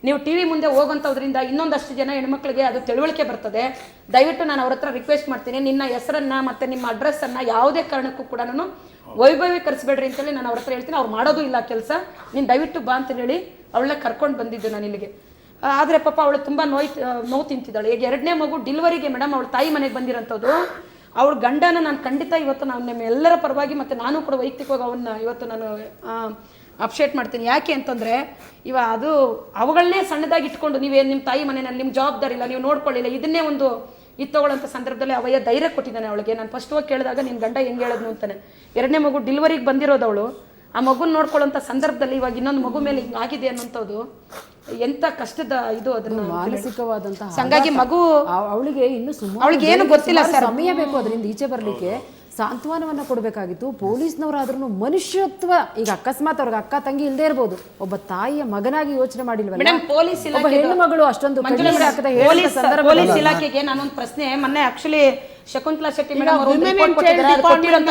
ನೀವು ಟಿವಿ ಮುಂದೆ ಹೋಗೋಂಥದ್ರಿಂದ ಇನ್ನೊಂದಷ್ಟು ಜನ ಹೆಣ್ಮಕ್ಳಿಗೆ ಅದು ತಿಳುವಳಿಕೆ ಬರ್ತದೆ. ದಯವಿಟ್ಟು ನಾನು ಅವ್ರ ಹತ್ರ ರಿಕ್ವೆಸ್ಟ್ ಮಾಡ್ತೀನಿ, ನಿನ್ನ ಹೆಸರನ್ನ ಮತ್ತೆ ನಿಮ್ಮ ಅಡ್ರೆಸ್ಸನ್ನು ಯಾವುದೇ ಕಾರಣಕ್ಕೂ ಕೂಡ ನಾನು ವೈಭವೀಕರಿಸಬೇಡ್ರಿ ಅಂತೇಳಿ ನಾನು ಅವ್ರ ಹತ್ರ ಹೇಳ್ತೀನಿ. ಅವ್ರು ಮಾಡೋದು ಇಲ್ಲ ಕೆಲಸ. ನೀನು ದಯವಿಟ್ಟು ಬಾ ಅಂತ ಹೇಳಿ ಅವಳನ್ನ ಕರ್ಕೊಂಡು ಬಂದಿದ್ದು ನಾನು ಇಲ್ಲಿಗೆ. ಆದರೆ ಪಾಪ ಅವಳು ತುಂಬ ನೋವು ತಿಂತಿದ್ದಾಳೆ. ಈಗ 2ನೇ ಮಗು ಡೆಲಿವರಿಗೆ ಮೇಡಮ್ ಅವಳು ತಾಯಿ ಮನೆಗೆ ಬಂದಿರೋಂಥದ್ದು. ಅವಳ ಗಂಡನ ನಾನು ಖಂಡಿತ ಇವತ್ತು ನಾನು ನಿಮ್ಮ ಎಲ್ಲರ ಪರವಾಗಿ ಮತ್ತು ನಾನು ಕೂಡ ವೈಯಕ್ತಿಕವಾಗಿ ಅವನ್ನ ಇವತ್ತು ನಾನು ಅಪ್ಶೇಟ್ ಮಾಡ್ತೀನಿ. ಯಾಕೆ ಅಂತಂದರೆ ಅದು ಅವುಗಳನ್ನೇ ಸಣ್ಣದಾಗಿ ಇಟ್ಕೊಂಡು ನಿಮ್ಮ ತಾಯಿ ಮನೆಯಲ್ಲಿ ನಿಮ್ಮ ಜವಾಬ್ದಾರಿ ಇಲ್ಲ, ನೀವು ನೋಡ್ಕೊಳ್ಳಿಲ್ಲ, ಇದನ್ನೇ ಒಂದು ತಗೊಳ್ಳೋಂಥ ಸಂದರ್ಭದಲ್ಲಿ ಅವಯ್ಯ ಧೈರ್ಯ ಕೊಟ್ಟಿದ್ದಾನೆ ಅವಳಿಗೆ. ನಾನು ಫಸ್ಟ್ ಹೋಗಿ ಕೇಳಿದಾಗ ನಿನ್ನ ಗಂಡ ಹೆಂಗೆ ಹೇಳಿದ್ನು ಅಂತಾನೆ. 2ನೇ ಮಗು ಡೆಲಿವರಿಗೆ ಬಂದಿರೋದವಳು ಆ ಮಗುನ ನೋಡ್ಕೊಳ್ಳೋಂಥ ಸಂದರ್ಭದಲ್ಲಿ ಇವಾಗ ಇನ್ನೊಂದು ಮಗು ಮೇಲೆ ಹಿಂಗೆ ಆಗಿದೆ ಅನ್ನೋಂಥದ್ದು ಎಂಥ ಕಷ್ಟದ ಇದು ಅದನ್ನು ಮಾನಸಿಕವಾದಂತಹ. ಹಂಗಾಗಿ ಮಗು ಅವಳಿಗೆ ಇನ್ನು ಅವಳಿಗೆ ಏನು ಗೊತ್ತಿಲ್ಲ ಸರ್, ಸಮಯ ಬೇಕು ಅದರಿಂದ ಈಚೆ ಬರಲಿಕ್ಕೆ. ಸಾಂತ್ವನವನ್ನ ಕೊಡಬೇಕಾಗಿತ್ತು. ಪೊಲೀಸ್ನವರಾದ್ರೂ ಮನುಷ್ಯತ್ವ, ಈಗ ಅಕಸ್ಮಾತ್ ಅವ್ರಿಗೆ ಅಕ್ಕ ತಂಗಿ ಇಲ್ಲದೆ ಇರ್ಬೋದು, ಒಬ್ಬ ತಾಯಿಯ ಮಗನಾಗಿ ಯೋಚನೆ ಮಾಡಿಲ್ವಲ್ಲ. ಪೊಲೀಸ್ ಹೆಣ್ಣು ಮಗಳು ಅಷ್ಟೊಂದು ಪೊಲೀಸ್ ಇಲಾಖೆಗೆ ನಾನೊಂದು ಪ್ರಶ್ನೆ ಮೊನ್ನೆ ಆಕ್ಚುಲಿ ಶಕುಂತಲಾ ಶೆಟ್ಟಿ ಮೇಡಮ್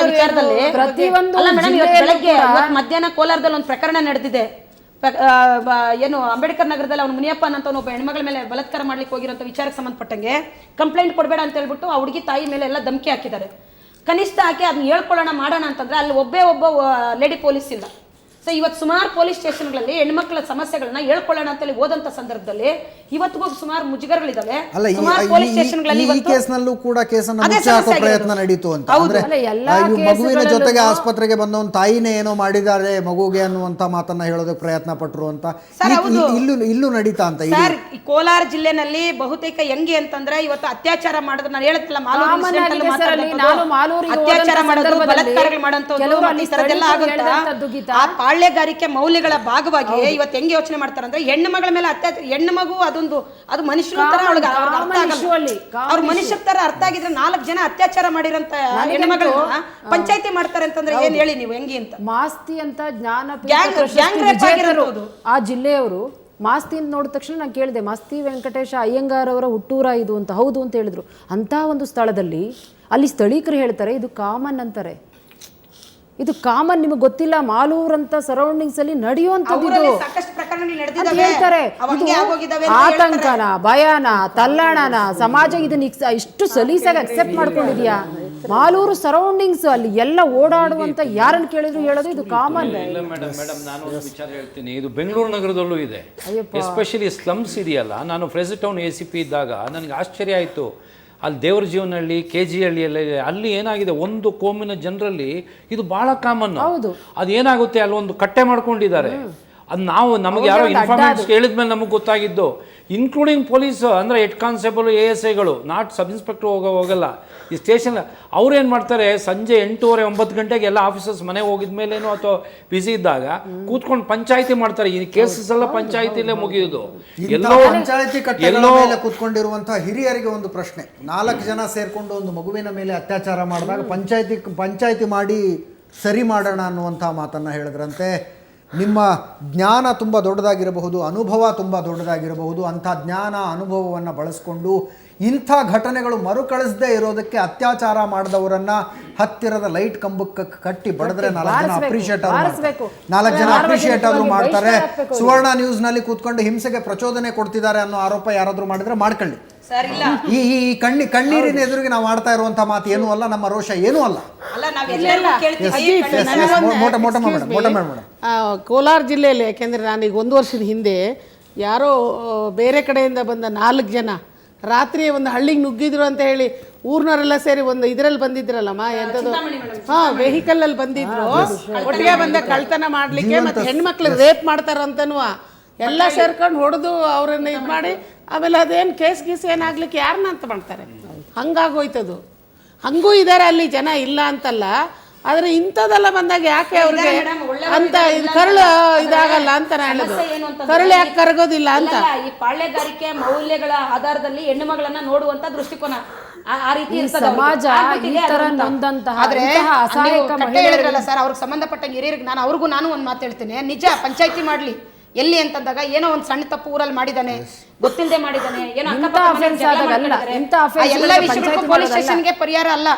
ವಿಚಾರದಲ್ಲಿ ಬೆಳಗ್ಗೆ ಮಧ್ಯಾಹ್ನ ಕೋಲಾರದಲ್ಲಿ ಒಂದು ಪ್ರಕರಣ ನಡೆದಿದೆ. ಏನು ಅಂಬೇಡ್ಕರ್ ನಗರದಲ್ಲಿ ಅವನು ಮುನಿಯಪ್ಪ ಅಂತ ಒಬ್ಬ ಹೆಣ್ಮಗಳ ಮೇಲೆ ಬಲಾತ್ಕಾರ ಮಾಡ್ಲಿಕ್ಕೆ ಹೋಗಿರೋಂಥ ವಿಚಾರಕ್ಕೆ ಸಂಬಂಧಪಟ್ಟಂಗೆ ಕಂಪ್ಲೇಂಟ್ ಕೊಡಬೇಡ ಅಂತ ಹೇಳ್ಬಿಟ್ಟು ಆ ಹುಡುಗಿ ತಾಯಿ ಮೇಲೆ ಎಲ್ಲ ಧಮಕಿ ಹಾಕಿದ್ದಾರೆ. ಕನಿಷ್ಠ ಹಾಕಿ ಅದನ್ನ ಹೇಳ್ಕೊಳ್ಳೋಣ ಮಾಡೋಣ ಅಂತಂದ್ರೆ ಅಲ್ಲಿ ಒಬ್ಬ ಲೇಡಿ ಪೊಲೀಸ್ ಇಲ್ಲ. ಸೊ ಇವತ್ತು ಸುಮಾರು ಪೊಲೀಸ್ ಸ್ಟೇಷನ್ಗಳಲ್ಲಿ ಹೆಣ್ಮಕ್ಳ ಸಮಸ್ಯೆಗಳನ್ನ ಹೇಳ್ಕೊಳ್ಳೋಣ ಅಂತೇಳಿ ಹೋದಂತ ಸಂದರ್ಭದಲ್ಲಿ ಇವತ್ತಿಗೂ ಸುಮಾರು ಮುಜುಗರಗಳಿದಾವೆ. ಸುಮಾರು ಪೊಲೀಸ್ ಸ್ಟೇಷನ್ಗಳಲ್ಲಿ ಕೇಸ್ನಲ್ಲೂ ಕೂಡ ಕೇಸನ್ನು ಮುಚ್ಚಾಕೋ ಪ್ರಯತ್ನ ನಡೀತು ಅಂತ. ಅಂದ್ರೆ ಮಗುವಿನ ಜೊತೆಗೆ ಆಸ್ಪತ್ರೆಗೆ ಬಂದ ಒಂದು ತಾಯಿನೇ ಏನೋ ಮಾಡಿದ್ದಾರೆ ಮಗುಗೆ ಅನ್ನುವಂತ ಮಾತನ್ನ ಹೇಳೋದಕ್ಕೆ ಪ್ರಯತ್ನ ಪಟ್ಟರು ಅಂತ ಇಲ್ಲೂ ನಡೀತಾ ಅಂತ. ಸರ್, ಈ ಕೋಲಾರ ಜಿಲ್ಲೆನಲ್ಲಿ ಬಹುತೇಕ ಹೆಂಗೆ ಅಂತಂದ್ರೆ ಇವತ್ತು ಅತ್ಯಾಚಾರ ಮಾಡೋದು ನಾನು ಹೇಳುತ್ತಿಲ್ಲ, ಅತ್ಯಾಚಾರ ಮಾಡೋದು, ಬಲಾತ್ಕಾರಗಳು ಮಾಡೋಂಥ ಪಾಳ್ಯಗಾರಿಕೆ ಮೌಲ್ಯಗಳ ಭಾಗವಾಗಿ ಇವತ್ತು ಹೆಂಗೆ ಯೋಚನೆ ಮಾಡ್ತಾರೆ ಅಂದ್ರೆ ಹೆಣ್ಣು ಮಗಳ ಮೇಲೆ ಅತ್ಯಾಚಾರ. ಹೆಣ್ಣು ಮಗು ಅದು ಮನುಷ್ಯರ ತರ ಅವ್ರ ಮನುಷ್ಯರ ತರ ಅರ್ಥ ಆಗಿದ್ರೆ 4 ಜನ ಅತ್ಯಾಚಾರ ಮಾಡಿರಂತ ಹೆಣ್ಣು ಮಗಳನ್ನ ಪಂಚಾಯತಿ ಮಾಡ್ತಾರೆ ಅಂತಂದ್ರೆ ಏನ್ ಹೇಳಿ ನೀವು ಹೆಂಗೆ ಅಂತ. ಮಾಸ್ತಿ ಅಂತ ಜ್ಞಾನಪೀಠ ಆ ಜಿಲ್ಲೆಯವರು ಮಾಸ್ತಿ ಅಂತ ನೋಡಿದ ತಕ್ಷಣ ನಾನು ಕೇಳಿದೆ, ಮಾಸ್ತಿ ವೆಂಕಟೇಶ ಅಯ್ಯಂಗಾರ್ ಅವರ ಹುಟ್ಟೂರ ಇದು ಅಂತ. ಹೌದು ಅಂತ ಹೇಳಿದ್ರು. ಅಂತ ಒಂದು ಸ್ಥಳದಲ್ಲಿ ಅಲ್ಲಿ ಸ್ಥಳೀಕರು ಹೇಳ್ತಾರೆ ಇದು ಕಾಮನ್ ಅಂತಾರೆ. ಇದು ಕಾಮನ್, ನಿಮಗೆ ಗೊತ್ತಿಲ್ಲ. ಮಾಲೂರ್ ಅಂತ ಸರೌಂಡಿಂಗ್ಸ್ ಅಲ್ಲಿ ನಡೆಯುವಂಥದ್ದು ಹೇಳ್ತಾರೆ. ಆತಂಕನ, ಭಯನ, ತಲ್ಲಣನ ಸಮಾಜ ಇದನ್ನ ಇಷ್ಟು ಸಲೀಸಾಗಿ ಅಕ್ಸೆಪ್ಟ್ ಮಾಡ್ಕೊಂಡಿದ್ಯಾ? ಮಾಲೂರು ಸರೌಂಡಿಂಗ್ಸ್ ಅಲ್ಲಿ ಎಲ್ಲ ಓಡಾಡುವಂತ ಯಾರನ್ನ ಕೇಳಿದ್ರು ಹೇಳೋದು ಇದು ಕಾಮನ್. ಮೇಡಮ್ ನಾನು ಒಂದು ವಿಚಾರ ಹೇಳ್ತೀನಿ, ಇದು ಬೆಂಗಳೂರು ನಗರದಲ್ಲೂ ಇದೆ. ಎಸ್ಪೆಷಲಿ ಸ್ಲಮ್ಸ್ ಇದೆಯಲ್ಲ. ನಾನು ಫ್ರೆಸ್ ಟೌನ್ ACP ಇದ್ದಾಗ ನನಗೆ ಆಶ್ಚರ್ಯ ಆಯಿತು. ಅಲ್ಲಿ ದೇವರ ಜೀವನಹಳ್ಳಿ, KG ಹಳ್ಳಿಯಲ್ಲಿ ಅಲ್ಲಿ ಏನಾಗಿದೆ, ಒಂದು ಕೋಮಿನ ಜನರಲ್ಲಿ ಇದು ಬಹಳ ಕಾಮನ್. ಅದೇನಾಗುತ್ತೆ, ಅಲ್ಲಿ ಒಂದು ಕಟ್ಟೆ ಮಾಡ್ಕೊಂಡಿದ್ದಾರೆ. ಅದು ನಮಗೆ ಯಾರೋ ಇನ್ಫಾರ್ಮೇಷನ್ ಹೇಳಿದ್ಮೇಲೆ ನಮಗೆ ಗೊತ್ತಾಗಿದ್ದು, ಇನ್ಕ್ಲೂಡಿಂಗ್ ಪೊಲೀಸ್ ಅಂದರೆ ಹೆಡ್ ಕಾನ್ಸ್ಟೇಬಲ್, ASIಗಳು, ನಾಟ್ ಸಬ್ ಇನ್ಸ್ಪೆಕ್ಟರ್ ಹೋಗಲ್ಲ ಈ ಸ್ಟೇಷನ್. ಅವ್ರು ಏನು ಮಾಡ್ತಾರೆ, ಸಂಜೆ 8:30 9 ಗಂಟೆಗೆ ಎಲ್ಲ ಆಫೀಸರ್ಸ್ ಮನೆಗೆ ಹೋಗಿದ ಮೇಲೇನೋ ಅಥವಾ ಬಿಸಿ ಇದ್ದಾಗ ಕೂತ್ಕೊಂಡು ಪಂಚಾಯಿತಿ ಮಾಡ್ತಾರೆ. ಈ ಕೇಸಸ್ ಎಲ್ಲ ಪಂಚಾಯಿತಿಲೇ ಮುಗಿಯೋದು. ಪಂಚಾಯಿತಿ ಕಟ್ಟೆಗಳ ಮೇಲೆ ಕೂತ್ಕೊಂಡಿರುವಂತಹ ಹಿರಿಯರಿಗೆ ಒಂದು ಪ್ರಶ್ನೆ, 4 ಜನ ಸೇರ್ಕೊಂಡು ಒಂದು ಮಗುವಿನ ಮೇಲೆ ಅತ್ಯಾಚಾರ ಮಾಡಿದಾಗ ಪಂಚಾಯಿತಿ ಮಾಡಿ ಸರಿ ಮಾಡೋಣ ಅನ್ನುವಂಥ ಮಾತನ್ನು ಹೇಳಿದ್ರಂತೆ. ನಿಮ್ಮ ಜ್ಞಾನ ತುಂಬ ದೊಡ್ಡದಾಗಿರಬಹುದು, ಅನುಭವ ತುಂಬ ದೊಡ್ಡದಾಗಿರಬಹುದು. ಅಂಥ ಜ್ಞಾನ ಅನುಭವವನ್ನು ಬಳಸ್ಕೊಂಡು ಇಂಥ ಘಟನೆಗಳು ಮರುಕಳಿಸದೇ ಇರೋದಕ್ಕೆ ಅತ್ಯಾಚಾರ ಮಾಡಿದವರನ್ನ ಹತ್ತಿರದ ಲೈಟ್ ಕಂಬಕ್ಕೆ ಕಟ್ಟಿ ಬಡಿದ್ರೆ 4 ಜನ ಅಪ್ರಿಷಿಯೇಟ್ ಆದ್ರೂ ಮಾಡ್ತಾರೆ. ಸುವರ್ಣ ನ್ಯೂಸ್ನಲ್ಲಿ ಕೂತ್ಕೊಂಡು ಹಿಂಸೆಗೆ ಪ್ರಚೋದನೆ ಕೊಡ್ತಿದ್ದಾರೆ ಅನ್ನೋ ಆರೋಪ ಯಾರಾದ್ರೂ ಮಾಡಿದ್ರೆ ಮಾಡ್ಕೊಳ್ಳಿ. ಈ ಕಣ್ಣೀರಿನ ಎದುರಿಗೆ ನಾವು ಮಾಡ್ತಾ ಇರುವಂತಹ ಮಾತು ಏನೂ ಅಲ್ಲ, ನಮ್ಮ ರೋಷ ಏನೂ ಅಲ್ಲ. ಕೋಲಾರ ಜಿಲ್ಲೆಯಲ್ಲಿ, ಯಾಕೆಂದ್ರೆ ನಾನೀಗ 1 ವರ್ಷದ ಹಿಂದೆ ಯಾರೋ ಬೇರೆ ಕಡೆಯಿಂದ ಬಂದ 4 ಜನ ರಾತ್ರಿ ಒಂದು ಹಳ್ಳಿಗೆ ನುಗ್ಗಿದ್ರು ಅಂತ ಹೇಳಿ ಊರ್ನವರೆಲ್ಲ ಸೇರಿ ಒಂದು ಇದರಲ್ಲಿ ಬಂದಿದ್ರಲ್ಲಮ್ಮ, ಎಂಥದ್ದು ವೆಹಿಕಲ್ ಅಲ್ಲಿ ಬಂದಿದ್ರು, ಒಟ್ಟಿಗೆ ಬಂದ ಕಳ್ತನ ಮಾಡ್ಲಿಕ್ಕೆ ಮತ್ತೆ ಹೆಣ್ಮಕ್ಳು ರೇಪ್ ಮಾಡ್ತಾರಂತನೂ ಎಲ್ಲ ಸೇರ್ಕೊಂಡು ಹೊಡೆದು ಅವ್ರನ್ನ ಇದು ಮಾಡಿ ಆಮೇಲೆ ಅದೇನು ಕೇಸ್ ಗೀಸ್ ಏನಾಗ್ಲಿಕ್ಕೆ ಯಾರನ್ನ ಅಂತ ಮಾಡ್ತಾರೆ. ಹಂಗಾಗೋಯ್ತದು. ಹಂಗೂ ಇದ್ದಾರೆ ಅಲ್ಲಿ ಜನ, ಇಲ್ಲ ಅಂತಲ್ಲ. ಆದ್ರೆ ಇಂಥದ್ದೆಲ್ಲ ಬಂದಾಗ ಯಾಕೆ ಅವ್ರಿಗೆ ಅಂತ ಕರಳು ಇದಾಗಲ್ಲ ಅಂತ ಹೇಳೋದು. ಕರಳು ಯಾಕೆ ಕರಗೋದಿಲ್ಲ ಅಂತ. ಈ ಪಾಳ್ಯಗಾರಿಕೆ ಮೌಲ್ಯಗಳ ಆಧಾರದಲ್ಲಿ ಹೆಣ್ಣು ಮಗಳನ್ನ ನೋಡುವಂತ ದೃಷ್ಟಿಕೋನ. ಆ ರೀತಿ ಈ ಇರ್ತದೆ ಸಮಾಜ ಆಗ್ಬಿಟ್ಟಿದೆ ಈ ತರ ಅದಂತ. ನೊಂದಂತಹ ಆದ್ರೆ ಇಂತಹ ಅಸಹಾಯಕ ನೀವು ಕಟ್ಟೆ ಮಹಿಳೆಯರಿಗೆ- ಹೇಳಿದ್ರಲ್ಲ ಸರ್, ಅವ್ರಿಗೆ ಸಂಬಂಧಪಟ್ಟಂಗೆ ಹಿರಿಯರಿಗೆ ನಾನು ಒಂದು ಮಾತು ಹೇಳ್ತೀನಿ. ನಿಜ, ಪಂಚಾಯತಿ ಮಾಡ್ಲಿ ಎಲ್ಲಿ ಅಂತಂದಾಗ ಏನೋ ಒಂದು ಸಣ್ಣ ತಪ್ಪು ಊರಲ್ಲಿ ಮಾಡಿದಾನೆ, ಗೊತ್ತಿಲ್ಲದೆ ಮಾಡಿದಾನೆ, ಏನೋ offense ಆದಾಗ ಅಲ್ಲ, ಇಂಥ offense ಎಲ್ಲ ಗಳಿಗೆ ವಿಷಯಕ್ಕೂ ಪಂಚಾಯ್ತಿ ಪೊಲೀಸ್ ಮಾಡೋದಲ್ಲ. ಸ್ಟೇಷನ್ಗೆ ಪರಿಹಾರ ಅಲ್ಲ.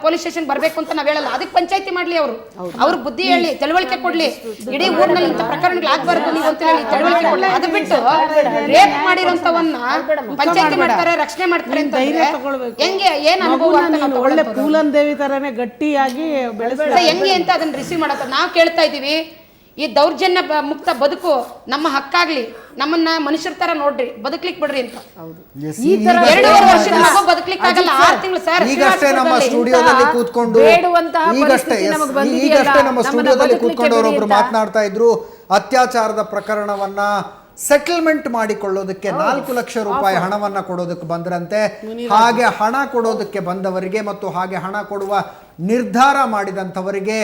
ಪೊಲೀಸ್ ಸ್ಟೇಷನ್ ಬರ್ಬೇಕು ಅಂತ ನಾವ್ ಹೇಳಲ್ಲ, ಅದಕ್ಕೆ ಪಂಚಾಯತಿ ಮಾಡ್ಲಿ ಅವರು. ಅವ್ರ ಬುದ್ಧಿ ಹೇಳಿ, ತಿಳುವಳಿಕೆ ಕೊಡ್ಲಿ, ಇಡೀ ಊರಿನಲ್ಲಿ ಇಂಥ ಪ್ರಕರಣಗಳು ಆಗ್ಬಾರ್ದು ನೀವು ಅಂತ ಹೇಳಿ ತಿಳುವಳಿಕೆ ಕೊಡ್ಲಿ. ಅದು ಬಿಟ್ಟು ರೇಪ್ ಮಾಡಿರೋಂಥವನ್ನ ಪಂಚಾಯತಿ ಮಾಡ್ತಾರೆ, ರಕ್ಷಣೆ ಮಾಡ್ತಾರೆ ಅಂತ ಹೆಂಗೆ, ಏನ್ ಅನುಭವ ಅಂತ ನಾವು ಒಳ್ಳೆ ತಗೊಳ್ಳೋದು? ಪೂಲನ್ ದೇವಿ ತರಾನೇ ಗಟ್ಟಿಯಾಗಿ ಬೆಳೆಸ ಹೆಂಗೆ ಅಂತ ಅದನ್ನ ರಿಸೀವ್ ಮಾಡತ್ತ ನಾವು ಕೇಳ್ತಾ ಇದೀವಿ. ಈ ದೌರ್ಜನ್ಯ ಮುಕ್ತ ಬದುಕು ನಮ್ಮ ಹಕ್ಕಾಗ್ಲಿ, ನಮ್ಮನ್ನ ಮನುಷ್ಯರ ತರ ನೋಡ್ರಿ, ಬದುಕ್ಲಿಕ್ ಬಿಡ್ರಿ ಅಂತ. Yes, ಈ ತರ 2.5 ವರ್ಷದ ಮಗು ಬದುಕ್ಲಿಕ್ಕೆ ಆಗಲ್ಲ, 6 ತಿಂಗಳು ಸರ್. ಈಗಷ್ಟೇ ನಮ್ಮ ಸ್ಟುಡಿಯೋದಲ್ಲಿ ಕೂತ್ಕೊಂಡು ಬೇಡುವಂತಹ ಪರಿಸ್ಥಿತಿ ನಮಗೆ ಬಂದಿದೆಯಲ್ಲ, ಈಗಷ್ಟೇ ನಮ್ಮ ನಮ್ಮನ್ನ ಸ್ಟುಡಿಯೋದಲ್ಲಿ ಬದುಕ್ಲಿಕ್ಕೆ ಕೂತ್ಕೊಂಡು ಬಿಡಿ ಅವರೊಬ್ರು ಅಂತ. ಮಾತನಾಡ್ತಾ ಇದ್ರು. ಅತ್ಯಾಚಾರದ ಪ್ರಕರಣವನ್ನ ಸೆಟಲ್ಮೆಂಟ್ ಮಾಡಿಕೊಳ್ಳೋದಕ್ಕೆ 4 ಲಕ್ಷ ರೂಪಾಯಿ ಹಣವನ್ನ ಕೊಡೋದಕ್ಕೆ ಬಂದ್ರಂತೆ. ಹಾಗೆ ಹಣ ಕೊಡೋದಕ್ಕೆ ಬಂದವರಿಗೆ ಮತ್ತು ಹಾಗೆ ಹಣ ಕೊಡುವ ನಿರ್ಧಾರ ಮಾಡಿದಂಥವರಿಗೆ